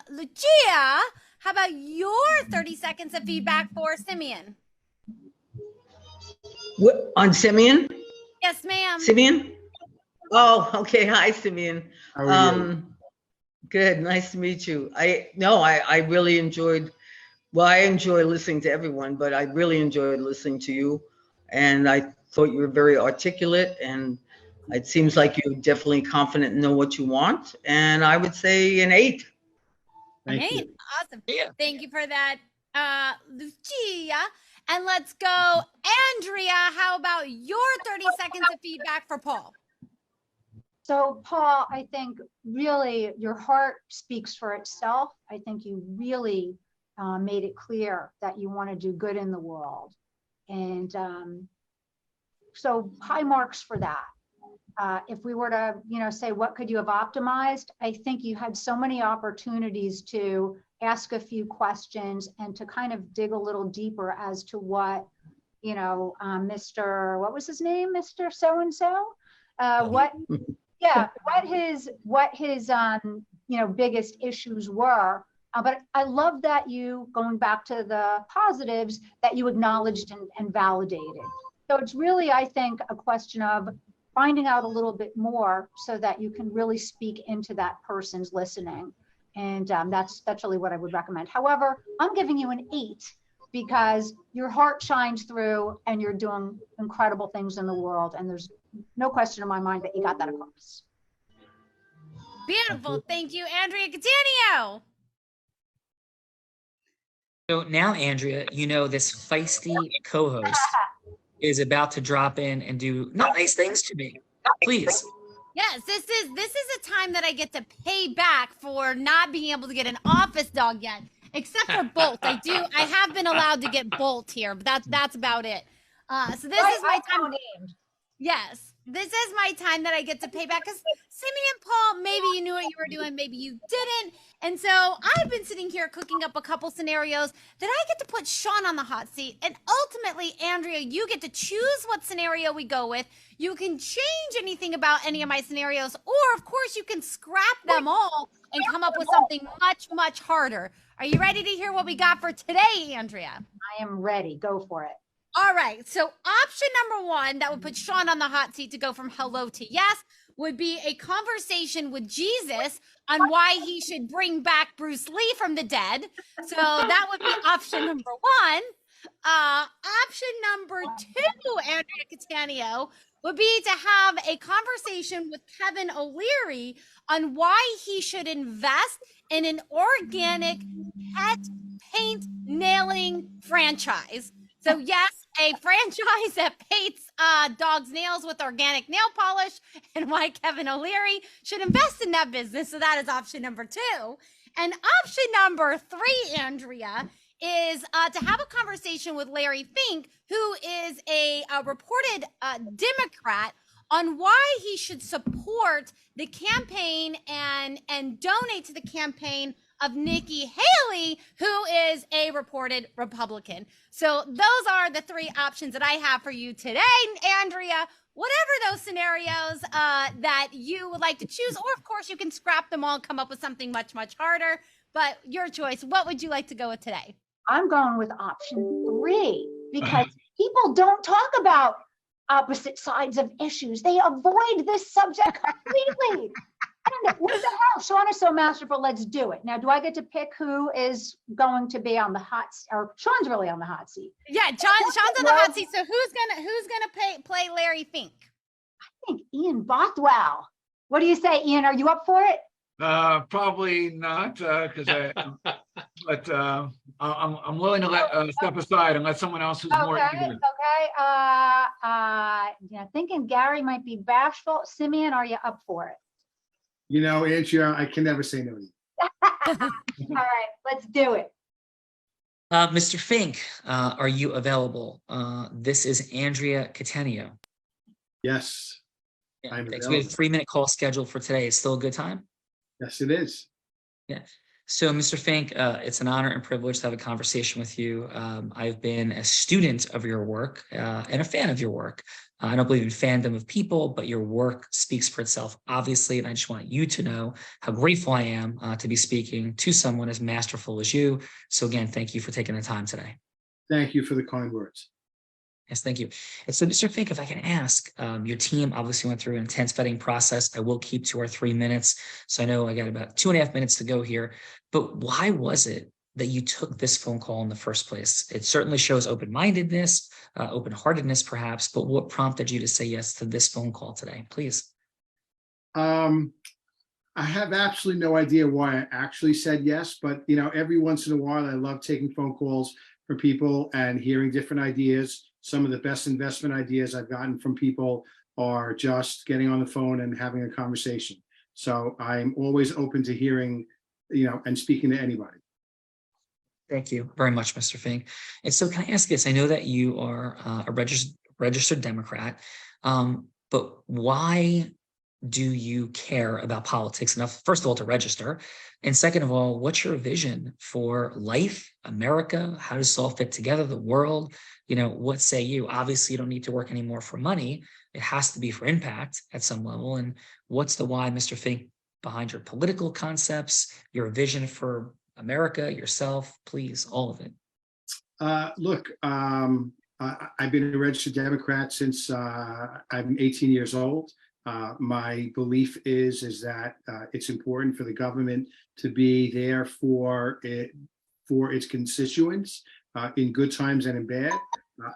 Lucia. How about your 30 seconds of feedback for Simeon? What, on Simeon? Yes, ma'am. Simeon? Oh, okay. Hi, Simeon. How are you? Good. Nice to meet you. I really enjoyed, I enjoy listening to everyone, but I really enjoyed listening to you. And I thought you were very articulate, and it seems like you're definitely confident and know what you want. And I would say an 8. Thank you. Awesome. Yeah. Thank you for that, Lucia. And let's go, Andrea. How about your 30 seconds of feedback for Paul? So, Paul, I think really your heart speaks for itself. I think you really made it clear that you want to do good in the world. And so high marks for that. If we were to, say, what could you have optimized? I think you had so many opportunities to ask a few questions and to kind of dig a little deeper as to what, Mr. What was his name? Mr. So-and-so? What his biggest issues were. But I love that you, going back to the positives, that you acknowledged and validated. So it's really, I think, a question of finding out a little bit more so that you can really speak into that person's listening. And that's really what I would recommend. However, I'm giving you an 8 because your heart shines through and you're doing incredible things in the world. And there's no question in my mind that you got that across. Beautiful. Thank you, Andrea Catania. So now, Andrea, this feisty co-host is about to drop in and do nice things to me. Please. Yes, this is a time that I get to pay back for not being able to get an office dog yet, except for Bolt. I have been allowed to get Bolt here, but that's about it. So this is my time. Yes, this is my time that I get to pay back, because Simeon, Paul, maybe you knew what you were doing, maybe you didn't. And so I've been sitting here cooking up a couple scenarios that I get to put Sean on the hot seat. And ultimately, Andrea, you get to choose what scenario we go with. You can change anything about any of my scenarios, or of course you can scrap them all and come up with something much, much harder. Are you ready to hear what we got for today, Andrea? I am ready. Go for it. All right. So option number 1, that would put Sean on the hot seat to go from hello to yes, would be a conversation with Jesus on why he should bring back Bruce Lee from the dead. So that would be option number 1. Option number 2, Andrea Catania, would be to have a conversation with Kevin O'Leary on why he should invest in an organic pet paint nailing franchise. So yes, a franchise that paints dogs' nails with organic nail polish, and why Kevin O'Leary should invest in that business. So that is option number 2. And option number 3, Andrea, is to have a conversation with Larry Fink, who is a reported Democrat, on why he should support the campaign and donate to the campaign of Nikki Haley, who is a reported Republican. So those are the 3 options that I have for you today, Andrea. Whatever those scenarios that you would like to choose, or of course you can scrap them all and come up with something much, much harder, but your choice. What would you like to go with today? I'm going with option 3 because people don't talk about opposite sides of issues. They avoid this subject completely. And what the hell? Sean is so masterful. Let's do it. Now, do I get to pick who is going to be on the hot seat? Or Sean's really on the hot seat. Yeah, Sean's on the hot seat. So who's gonna play Larry Fink? I think Ian Bothwell. What do you say, Ian? Are you up for it? Probably not, because I'm willing to let step aside and let someone else who's more eager. Okay. Yeah, thinking Gary might be bashful. Simeon, are you up for it? You know, Andrea, I can never say no to you. All right, let's do it. Mr. Fink, are you available? This is Andrea Catania. Yes. Yeah, I'm thanks. We have a 3-minute call scheduled for today. Is still a good time? Yes, it is. Yeah. So, Mr. Fink, it's an honor and privilege to have a conversation with you. I've been a student of your work and a fan of your work. I don't believe in fandom of people, but your work speaks for itself, obviously. And I just want you to know how grateful I am to be speaking to someone as masterful as you. So again, thank you for taking the time today. Thank you for the kind words. Yes, thank you. And so, Mr. Fink, if I can ask, your team obviously went through an intense vetting process. I will keep to our 3 minutes. So I know I got about 2.5 minutes to go here, but why was it that you took this phone call in the first place? It certainly shows open-mindedness, open-heartedness perhaps, but what prompted you to say yes to this phone call today, please? I have absolutely no idea why I actually said yes, but you know, every once in a while, I love taking phone calls from people and hearing different ideas. Some of the best investment ideas I've gotten from people are just getting on the phone and having a conversation. So I'm always open to hearing, you know, and speaking to anybody. Thank you very much, Mr. Fink. And so can I ask this? I know that you are a registered Democrat, but why do you care about politics enough, first of all, to register? And second of all, what's your vision for life, America? How does this all fit together, the world? You know, what say you? Obviously, you don't need to work anymore for money. It has to be for impact at some level. And what's the why, Mr. Fink, behind your political concepts, your vision for America, yourself, please, all of it? Look, I've been a registered Democrat since I'm 18 years old. My belief is that it's important for the government to be there for its constituents in good times and in bad.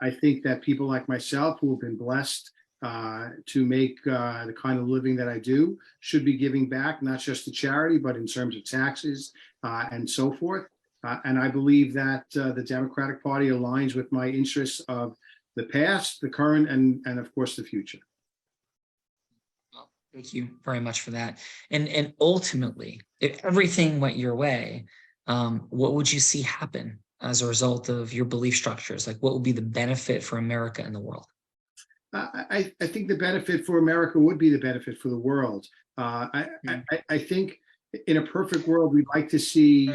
I think that people like myself who have been blessed to make the kind of living that I do should be giving back, not just to charity, but in terms of taxes and so forth. And I believe that the Democratic Party aligns with my interests of the past, the current, and of course, the future. Thank you very much for that. And ultimately, if everything went your way, what would you see happen as a result of your belief structures? Like, what would be the benefit for America and the world? I think the benefit for America would be the benefit for the world. I think in a perfect world, we'd like to see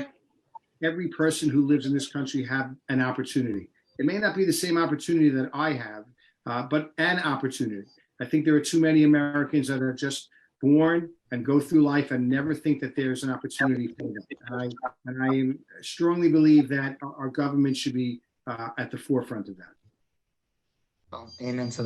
every person who lives in this country have an opportunity. It may not be the same opportunity that I have, but an opportunity. I think there are too many Americans that are just born and go through life and never think that there's an opportunity for them. And I strongly believe that our government should be at the forefront of that. Well, amen to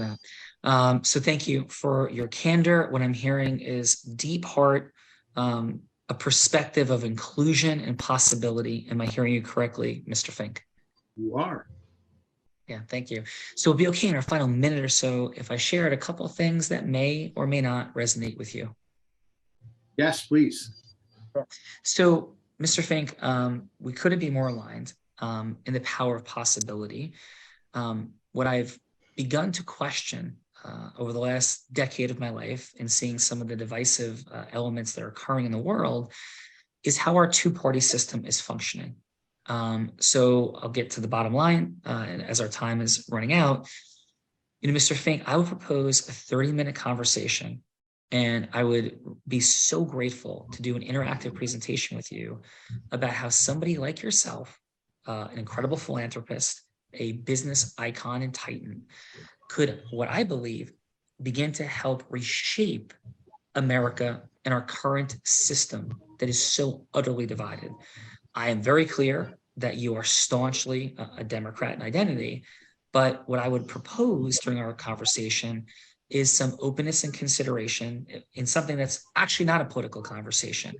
that. So thank you for your candor. What I'm hearing is deep heart, a perspective of inclusion and possibility. Am I hearing you correctly, Mr. Fink? You are. Yeah, thank you. So it'll be okay in our final minute or so if I shared a couple of things that may or may not resonate with you. Yes, please. So, Mr. Fink, we couldn't be more aligned in the power of possibility. What I've begun to question over the last decade of my life and seeing some of the divisive elements that are occurring in the world is how our two-party system is functioning. So I'll get to the bottom line and as our time is running out. Mr. Fink, I would propose a 30-minute conversation, and I would be so grateful to do an interactive presentation with you about how somebody like yourself, an incredible philanthropist, a business icon and titan, could, what I believe, begin to help reshape America and our current system that is so utterly divided. I am very clear that you are staunchly a Democrat in identity, but what I would propose during our conversation is some openness and consideration in something that's actually not a political conversation.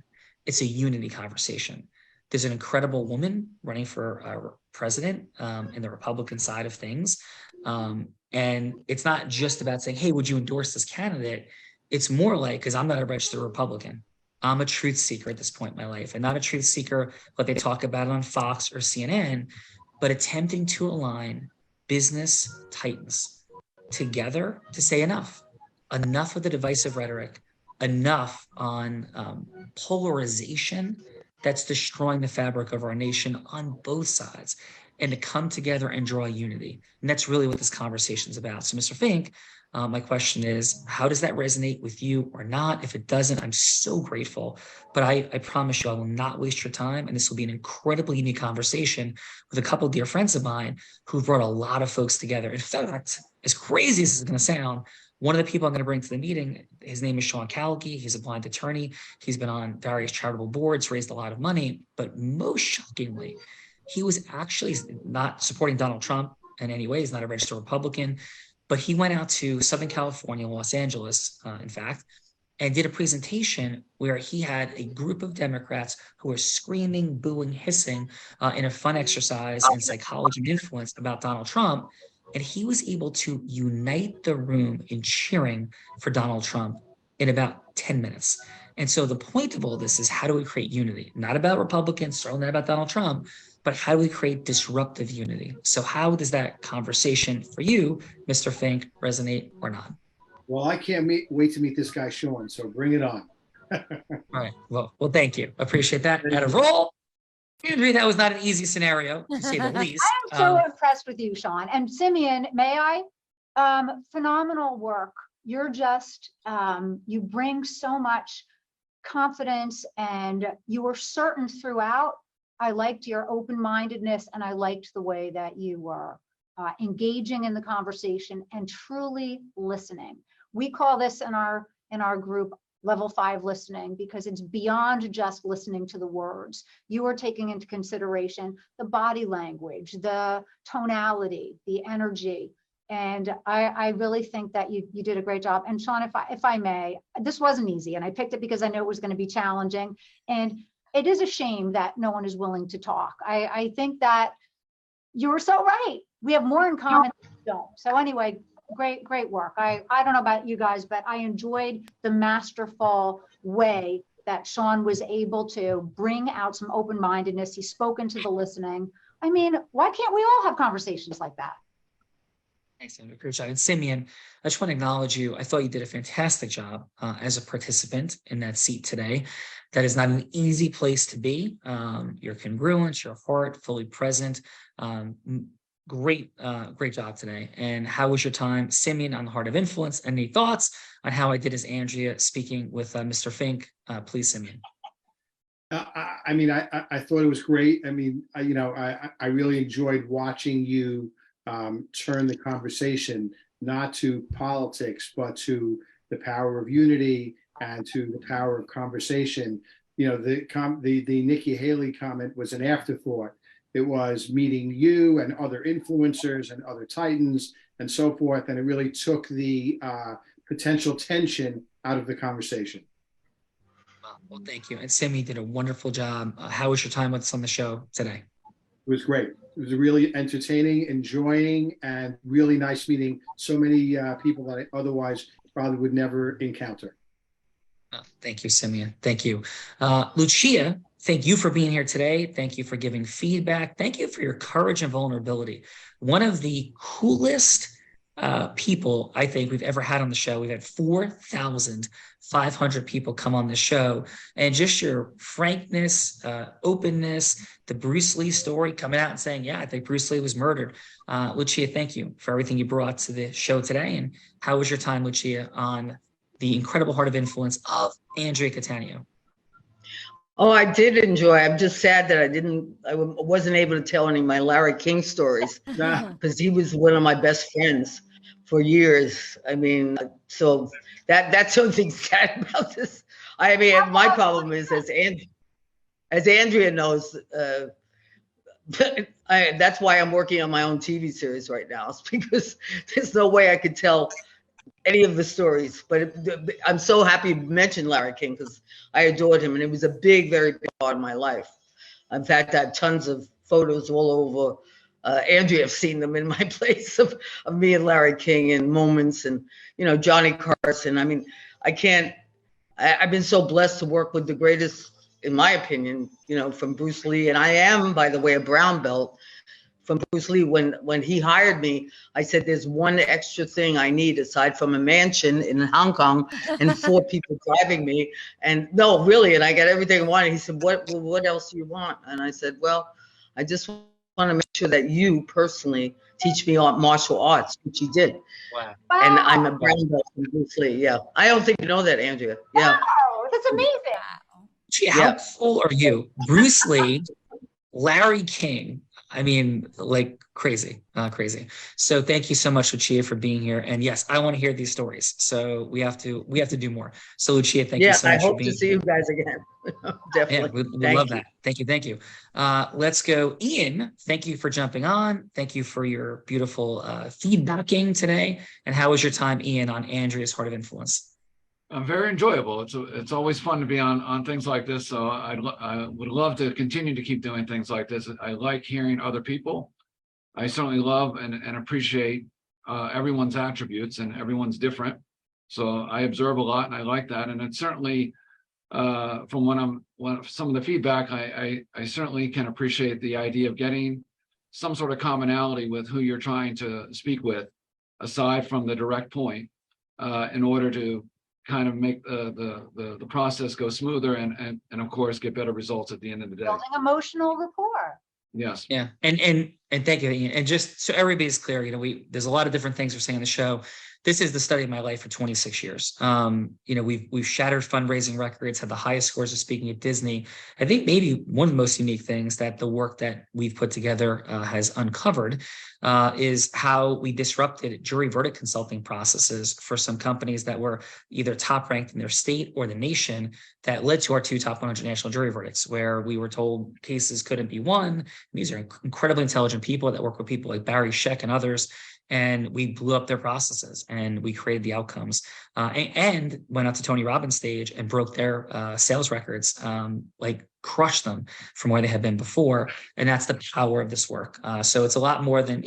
It's a unity conversation. There's an incredible woman running for president in the Republican side of things. And it's not just about saying, hey, would you endorse this candidate? It's more like, because I'm not a registered Republican. I'm a truth seeker at this point in my life, and not a truth seeker, but they talk about it on Fox or CNN, but attempting to align business titans together to say enough of the divisive rhetoric, enough on polarization that's destroying the fabric of our nation on both sides, and to come together and draw unity. And that's really what this conversation is about. So, Mr. Fink, my question is, how does that resonate with you or not? If it doesn't, I'm so grateful. But I promise you, I will not waste your time. And this will be an incredibly unique conversation with a couple of dear friends of mine who brought a lot of folks together. In fact, as crazy as this is going to sound, one of the people I'm going to bring to the meeting, his name is Sean Calgie. He's a blind attorney. He's been on various charitable boards, raised a lot of money. But most shockingly, he was actually not supporting Donald Trump in any way. He's not a registered Republican. But he went out to Southern California, Los Angeles, in fact, and did a presentation where he had a group of Democrats who were screaming, booing, hissing in a fun exercise in psychology and influence about Donald Trump. And he was able to unite the room in cheering for Donald Trump in about 10 minutes. And so the point of all this is, how do we create unity? Not about Republicans, certainly not about Donald Trump, but how do we create disruptive unity? So how does that conversation for you, Mr. Fink, resonate or not? Well, I can't wait to meet this guy, Sean, so bring it on. All right. Well, thank you. Appreciate that. Out of roll. You agree that was not an easy scenario, to say the least. I am so impressed with you, Sean. And Simeon, may I? Phenomenal work. You're just, you bring so much confidence, and you were certain throughout. I liked your open-mindedness, and I liked the way that you were engaging in the conversation and truly listening. We call this in our group level 5 listening, because it's beyond just listening to the words. You are taking into consideration the body language, the tonality, the energy. And I really think that you did a great job. And Sean, if I may, this wasn't easy, and I picked it because I know it was going to be challenging. And it is a shame that no one is willing to talk. I think that you were so right. We have more in common than we don't. So anyway, great work. I don't know about you guys, but I enjoyed the masterful way that Sean was able to bring out some open-mindedness. He spoke into the listening. I mean, why can't we all have conversations like that? Thanks, Andrew. Great job. And Simeon, I just want to acknowledge you. I thought you did a fantastic job as a participant in that seat today. That is not an easy place to be. Your congruence, your heart, fully present. Great job today. And how was your time, Simeon, on the Heart of Influence? Any thoughts on how I did as Andrea speaking with Mr. Fink? Please, Simeon. I mean, I thought it was great. I mean, I really enjoyed watching you turn the conversation not to politics, but to the power of unity and to the power of conversation. You know, the Nikki Haley comment was an afterthought. It was meeting you and other influencers and other titans and so forth, and it really took the potential tension out of the conversation. Well, thank you. And Simeon did a wonderful job. How was your time with us on the show today? It was great. It was really entertaining, enjoying, and really nice meeting so many people that I otherwise probably would never encounter. Oh, thank you, Simeon. Thank you. Lucia, thank you for being here today. Thank you for giving feedback. Thank you for your courage and vulnerability. One of the coolest people I think we've ever had on the show. We've had 4,500 people come on the show, and just your frankness, openness, the Bruce Lee story, coming out and saying, yeah, I think Bruce Lee was murdered. Lucia, thank you for everything you brought to the show today. And how was your time, Lucia, on the incredible heart of influence of Andrea Cattaneo? Oh, I did enjoy. I'm just sad that I wasn't able to tell any of my Larry King stories because he was one of my best friends for years. I mean, so that's something sad about this. I mean, my problem is, as Andrea knows, that's why I'm working on my own TV series right now. It's because there's no way I could tell any of the stories, but I'm so happy you mentioned Larry King because I adored him, and it was a very big part of my life. In fact, I have tons of photos all over. Andrea, have seen them in my place of me and Larry King, and moments, and Johnny Carson. I mean, I've been so blessed to work with the greatest, in my opinion, from Bruce Lee, and I am, by the way, a brown belt from Bruce Lee. When he hired me, I said, there's one extra thing I need aside from a mansion in Hong Kong and 4 people driving me. And no, really, and I got everything I wanted. He said, what else do you want? And I said, well, I just want to make sure that you personally teach me martial arts, which he did. Wow. And I'm a brown belt from Bruce Lee. Yeah. I don't think you know that, Andrea. Yeah. Wow, that's amazing. Gee, how cool are you? Bruce Lee, Larry King. I mean, like crazy. So thank you so much, Lucia, for being here. And yes, I want to hear these stories. So we have to do more. So Lucia, thank you so much for being here. I hope to see you guys again. Definitely. Yeah, we love that. Thank you. Let's go. Ian, thank you for jumping on. Thank you for your beautiful feedbacking today. And how was your time, Ian, on Andrea's Heart of Influence? Very enjoyable. It's always fun to be on things like this. So I would love to continue to keep doing things like this. I like hearing other people. I certainly love and appreciate everyone's attributes, and everyone's different. So I observe a lot, and I like that. And it's certainly from some of the feedback, I certainly can appreciate the idea of getting some sort of commonality with who you're trying to speak with, aside from the direct point, in order to kind of make the process go smoother and of course get better results at the end of the day. Building emotional rapport. Yes. Yeah. And thank you, Ian. And just so everybody's clear, there's a lot of different things we're saying on the show. This is the study of my life for 26 years. We've shattered fundraising records, had the highest scores of speaking at Disney. I think maybe one of the most unique things that the work that we've put together has uncovered is how we disrupted jury verdict consulting processes for some companies that were either top ranked in their state or the nation, that led to our 2 top 100 national jury verdicts, where we were told cases couldn't be won. These are incredibly intelligent people that work with people like Barry Scheck and others. And we blew up their processes, and we created the outcomes, and went out to Tony Robbins' stage and broke their sales records, crushed them from where they had been before. And that's the power of this work. So it's a lot more than,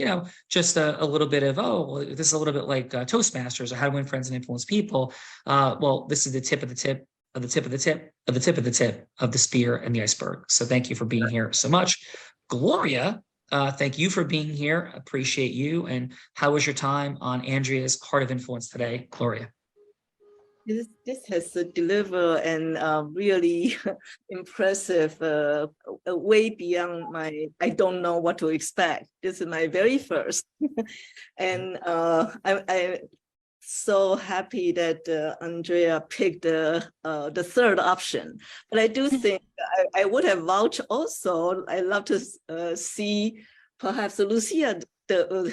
just a little bit of, this is a little bit like Toastmasters or how to win friends and influence people. Well, this is the tip of the tip of the tip of the tip of the tip of the tip of the spear and the iceberg. So thank you for being here so much. Gloria, thank you for being here. Appreciate you. And how was your time on Andrea's Heart of Influence today, Gloria? This has delivered and really impressive, way beyond I don't know what to expect. This is my very first. And I'm so happy that Andrea picked the 3rd option. But I do think I would have vouched also. I love to see perhaps Lucia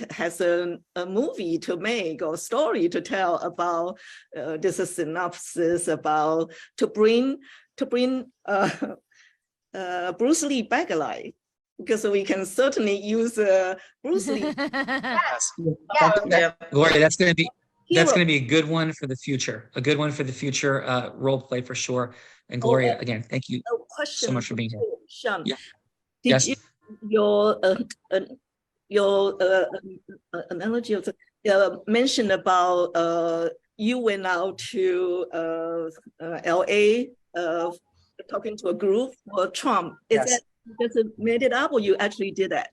has a movie to make or story to tell about this synopsis about to bring Bruce Lee back alive, because we can certainly use Bruce Lee. Gloria, that's going to be a good one for the future. A good one for the future role play for sure. And Gloria, again, thank you so much for being here. Sean, yes. your analogy of mentioned about you went out to LA talking to a group for Trump. Is Yes. that just made it up, or you actually did that?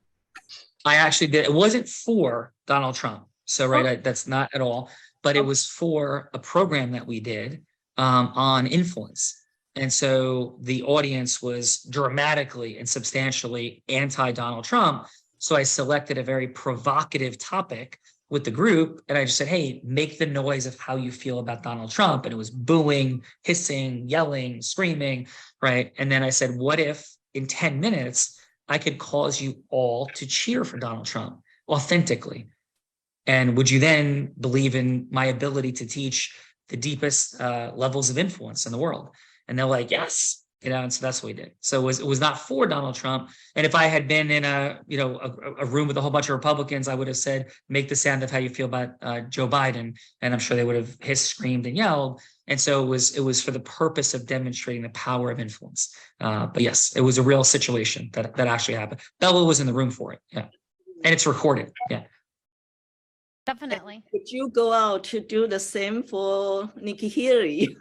I actually did. It wasn't for Donald Trump. So, right, that's not at all. But it was for a program that we did on influence. And so the audience was dramatically and substantially anti-Donald Trump. So I selected a very provocative topic with the group. And I just said, hey, make the noise of how you feel about Donald Trump. And it was booing, hissing, yelling, screaming, right? And then I said, what if in 10 minutes, I could cause you all to cheer for Donald Trump authentically? And would you then believe in my ability to teach the deepest levels of influence in the world? And they're like, yes, and so that's what we did. So it was not for Donald Trump. And if I had been in a room with a whole bunch of Republicans, I would have said, make the sound of how you feel about Joe Biden. And I'm sure they would have hissed, screamed, and yelled. And so it was for the purpose of demonstrating the power of influence. But yes, it was a real situation that actually happened. Bella was in the room for it. Yeah. And it's recorded. Yeah. Definitely. Would you go out to do the same for Nikki Haley?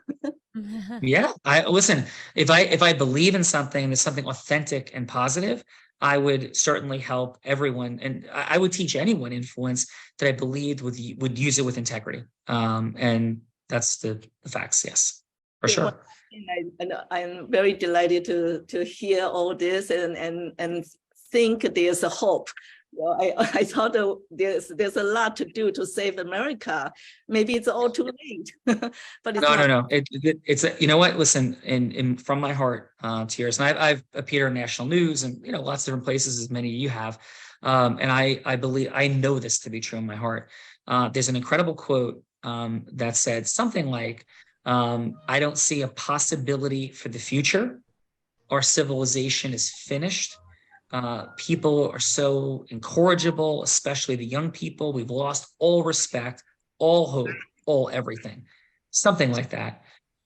Yeah, listen, if I believe in something and it's something authentic and positive, I would certainly help everyone, and I would teach anyone influence that I believed would use it with integrity. And that's the facts. Yes, for sure. And I'm very delighted to hear all this and think there's a hope. Well, I thought there's a lot to do to save America. Maybe it's all too late. But it's no. It's you know what? Listen, in from my heart to yours. And I've appeared on national news and lots of different places, as many of you have. And I believe, I know this to be true in my heart. There's an incredible quote that said something like, "I don't see a possibility for the future. Our civilization is finished. People are so incorrigible, especially the young people. We've lost all respect, all hope, all everything." Something like that.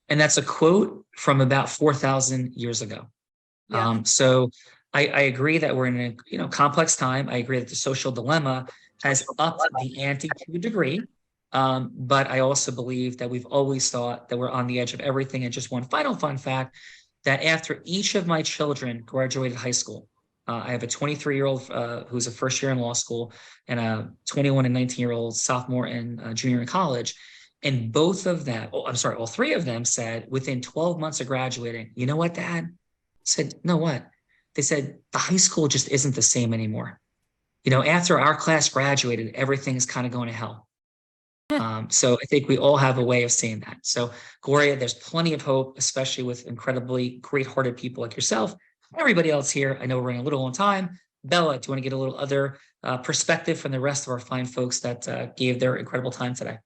And that's a quote from about 4,000 years ago. Yeah. So I agree that we're in a complex time. I agree that the social dilemma has upped the ante to a degree. But I also believe that we've always thought that we're on the edge of everything. And just one final fun fact, that after each of my children graduated high school, I have a 23-year-old who's a first year in law school and a 21 and 19-year-old sophomore and junior in college. And both of them, all three of them said within 12 months of graduating, you know what, Dad? I said, no, what? They said, the high school just isn't the same anymore. After our class graduated, everything's kind of going to hell. So I think we all have a way of seeing that. So Gloria, there's plenty of hope, especially with incredibly great-hearted people like yourself. Everybody else here, I know we're running a little on time. Bella, do you want to get a little other perspective from the rest of our fine folks that gave their incredible time today?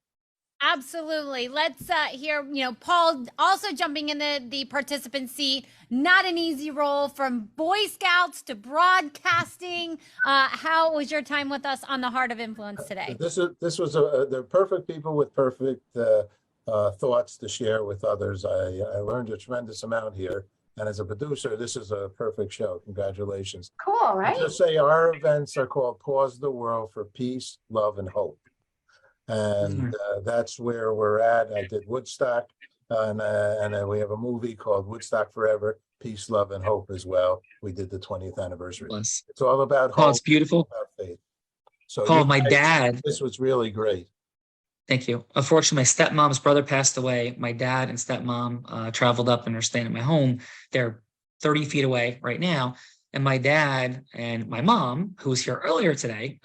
Absolutely. Let's hear, Paul also jumping in the participant seat. Not an easy role, from Boy Scouts to broadcasting. How was your time with us on the Heart of Influence today? This was they're perfect people with perfect thoughts to share with others. I learned a tremendous amount here. And as a producer, this is a perfect show. Congratulations. Cool, right? Just say our events are called Pause the World for Peace, Love, and Hope. And that's where we're at. I did Woodstock, and then we have a movie called Woodstock Forever, Peace, Love, and Hope as well. We did the 20th anniversary. Bless. It's all about hope. Oh, it's beautiful. About faith. So Paul, my dad. This was really great. Thank you. Unfortunately, my stepmom's brother passed away. My dad and stepmom traveled up and are staying at my home. They're 30 feet away right now. And my dad and my mom, who was here earlier today,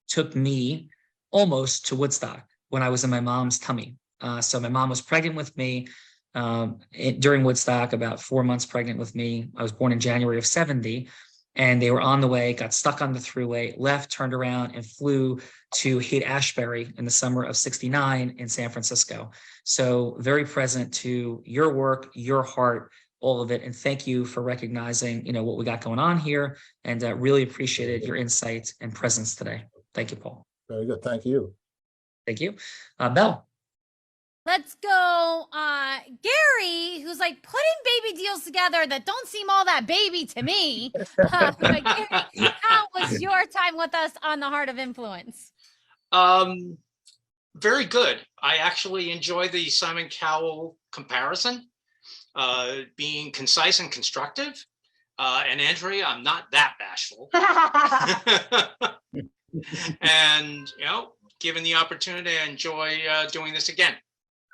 took me almost to Woodstock when I was in my mom's tummy. So my mom was pregnant with me during Woodstock, about 4 months pregnant with me. I was born in January of 70. And they were on the way, got stuck on the thruway, left, turned around, and flew to Haight-Ashbury in the summer of '69 in San Francisco. So very present to your work, your heart, all of it. And thank you for recognizing, what we got going on here, and really appreciated your insight and presence today. Thank you, Paul. Very good. Thank you. Thank you. Belle. Let's go. Gary, who's like putting baby deals together that don't seem all that baby to me. But Gary, how was your time with us on the Heart of Influence? Very good. I actually enjoy the Simon Cowell comparison, being concise and constructive. And Andrea, I'm not that bashful. And, given the opportunity, I enjoy doing this again.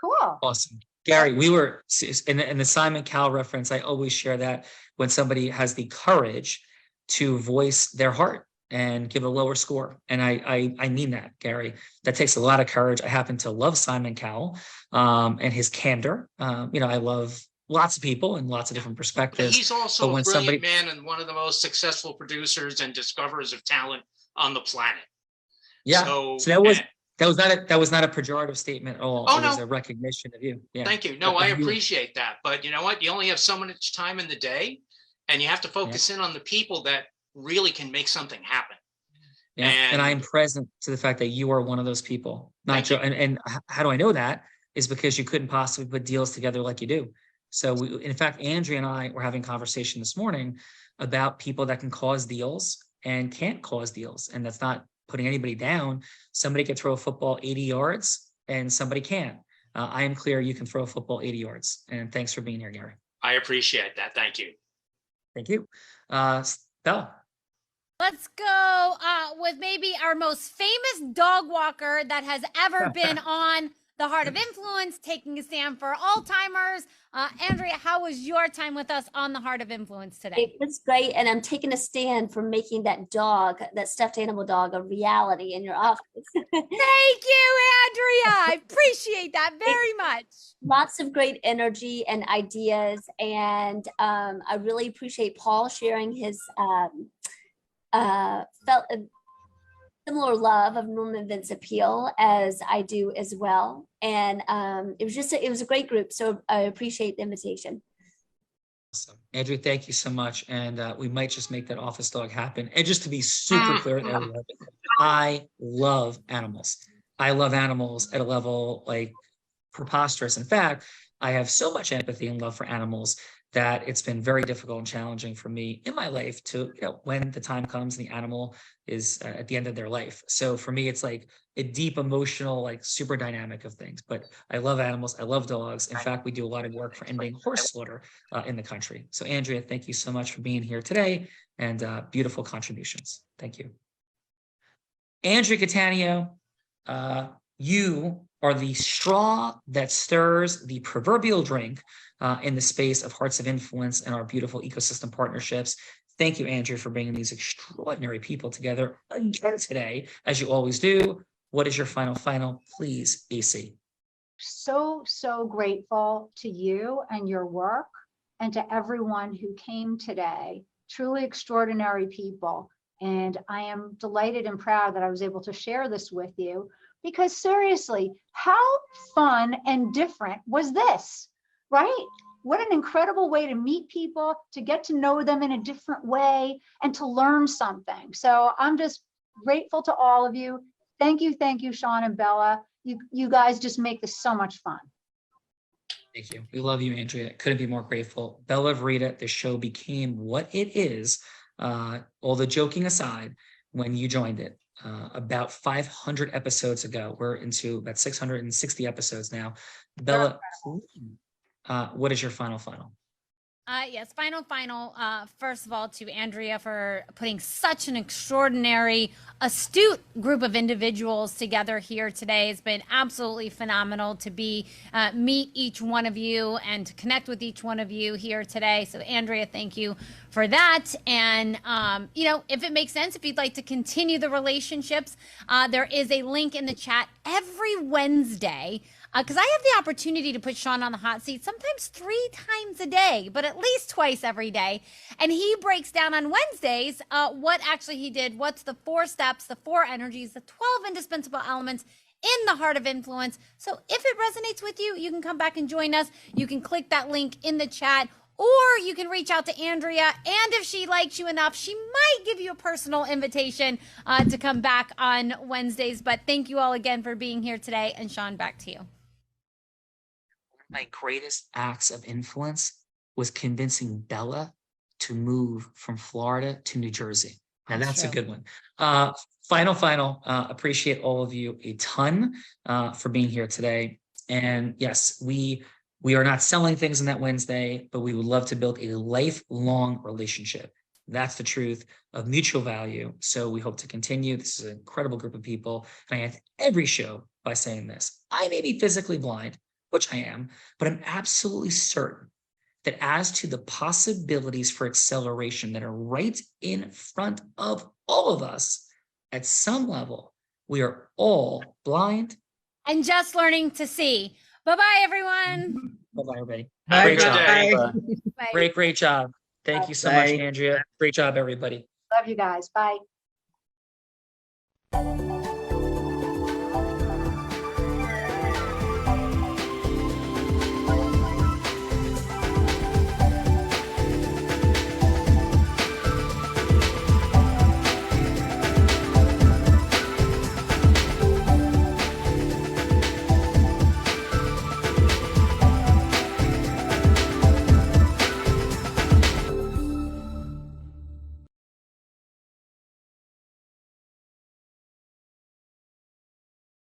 Cool. Awesome. Gary, we were in the Simon Cowell reference. I always share that when somebody has the courage to voice their heart and give a lower score. And I mean that, Gary. That takes a lot of courage. I happen to love Simon Cowell and his candor. I love lots of people and lots of different perspectives. He's also a brilliant man and one of the most successful producers and discoverers of talent on the planet. Yeah. So that was not a pejorative statement at all. It was a recognition of you. Yeah. Thank you. No, I appreciate that. But you know what? You only have so much time in the day, and you have to focus in on the people that really can make something happen. Yeah. And I am present to the fact that you are one of those people. And how do I know that? Is because you couldn't possibly put deals together like you do. So in fact, Andrea and I were having a conversation this morning about people that can cause deals and can't cause deals. And that's not putting anybody down. Somebody can throw a football 80 yards and somebody can't. I am clear you can throw a football 80 yards. And thanks for being here, Gary. I appreciate that. Thank you. Thank you. Bella. Let's go with maybe our most famous dog walker that has ever been on the Heart of Influence, taking a stand for Alzheimer's. Andrea, how was your time with us on the Heart of Influence today? It was great, and I'm taking a stand for making that dog, that stuffed animal dog, a reality in your office. Thank you, Andrea. I appreciate that very much. Lots of great energy and ideas, and I really appreciate Paul sharing his similar love of Norman Vincent Peale as I do as well. And it was a great group. So I appreciate the invitation. Awesome. Andrew, thank you so much. And we might just make that office dog happen. And just to be super clear, I love animals. I love animals at a level like preposterous. In fact, I have so much empathy and love for animals that it's been very difficult and challenging for me in my life to, when the time comes and the animal is at the end of their life. So for me, it's like a deep emotional, like super dynamic of things. But I love animals. I love dogs. In fact, we do a lot of work for ending horse slaughter in the country. So Andrea, thank you so much for being here today and beautiful contributions. Thank you. Andrea Cattaneo, you are the straw that stirs the proverbial drink in the space of Hearts of Influence and our beautiful ecosystem partnerships. Thank you, Andrea, for bringing these extraordinary people together again today, as you always do. What is your final, please, AC? So grateful to you and your work and to everyone who came today. Truly extraordinary people. And I am delighted and proud that I was able to share this with you, because seriously, how fun and different was this, right? What an incredible way to meet people, to get to know them in a different way, and to learn something. So I'm just grateful to all of you. Thank you, Sean and Bella. You guys just make this so much fun. Thank you. We love you, Andrea. Couldn't be more grateful. Bella Verita, the show became what it is, all the joking aside, when you joined it. About 500 episodes ago. We're into about 660 episodes now. Bella, what is your final? Yes, final. First of all, to Andrea for putting such an extraordinary, astute group of individuals together here today. It's been absolutely phenomenal to meet each one of you and to connect with each one of you here today. So Andrea, thank you for that. And, if it makes sense, if you'd like to continue the relationships, there is a link in the chat every Wednesday. Because I have the opportunity to put Sean on the hot seat sometimes 3 times a day, but at least twice every day. And he breaks down on Wednesdays what actually he did, what's the 4 steps, the 4 energies, the 12 indispensable elements in the Heart of Influence. So if it resonates with you, you can come back and join us. You can click that link in the chat, or you can reach out to Andrea. And if she likes you enough, she might give you a personal invitation to come back on Wednesdays. But thank you all again for being here today. And Sean, back to you. my greatest acts of influence was convincing Bella to move from Florida to New Jersey. Now that's a good one. Final, appreciate all of you a ton for being here today. And yes, we are not selling things on that Wednesday, but we would love to build a lifelong relationship. That's the truth of mutual value. So we hope to continue. This is an incredible group of people. And I end every show by saying this. I may be physically blind, which I am, but I'm absolutely certain that as to the possibilities for acceleration that are right in front of all of us, at some level, we are all blind. And just learning to see. Bye-bye, everyone. Bye-bye, everybody. Bye. Great job. Bye. Great job. Thank you so much, Andrea. Great job, everybody. Love you guys. Bye.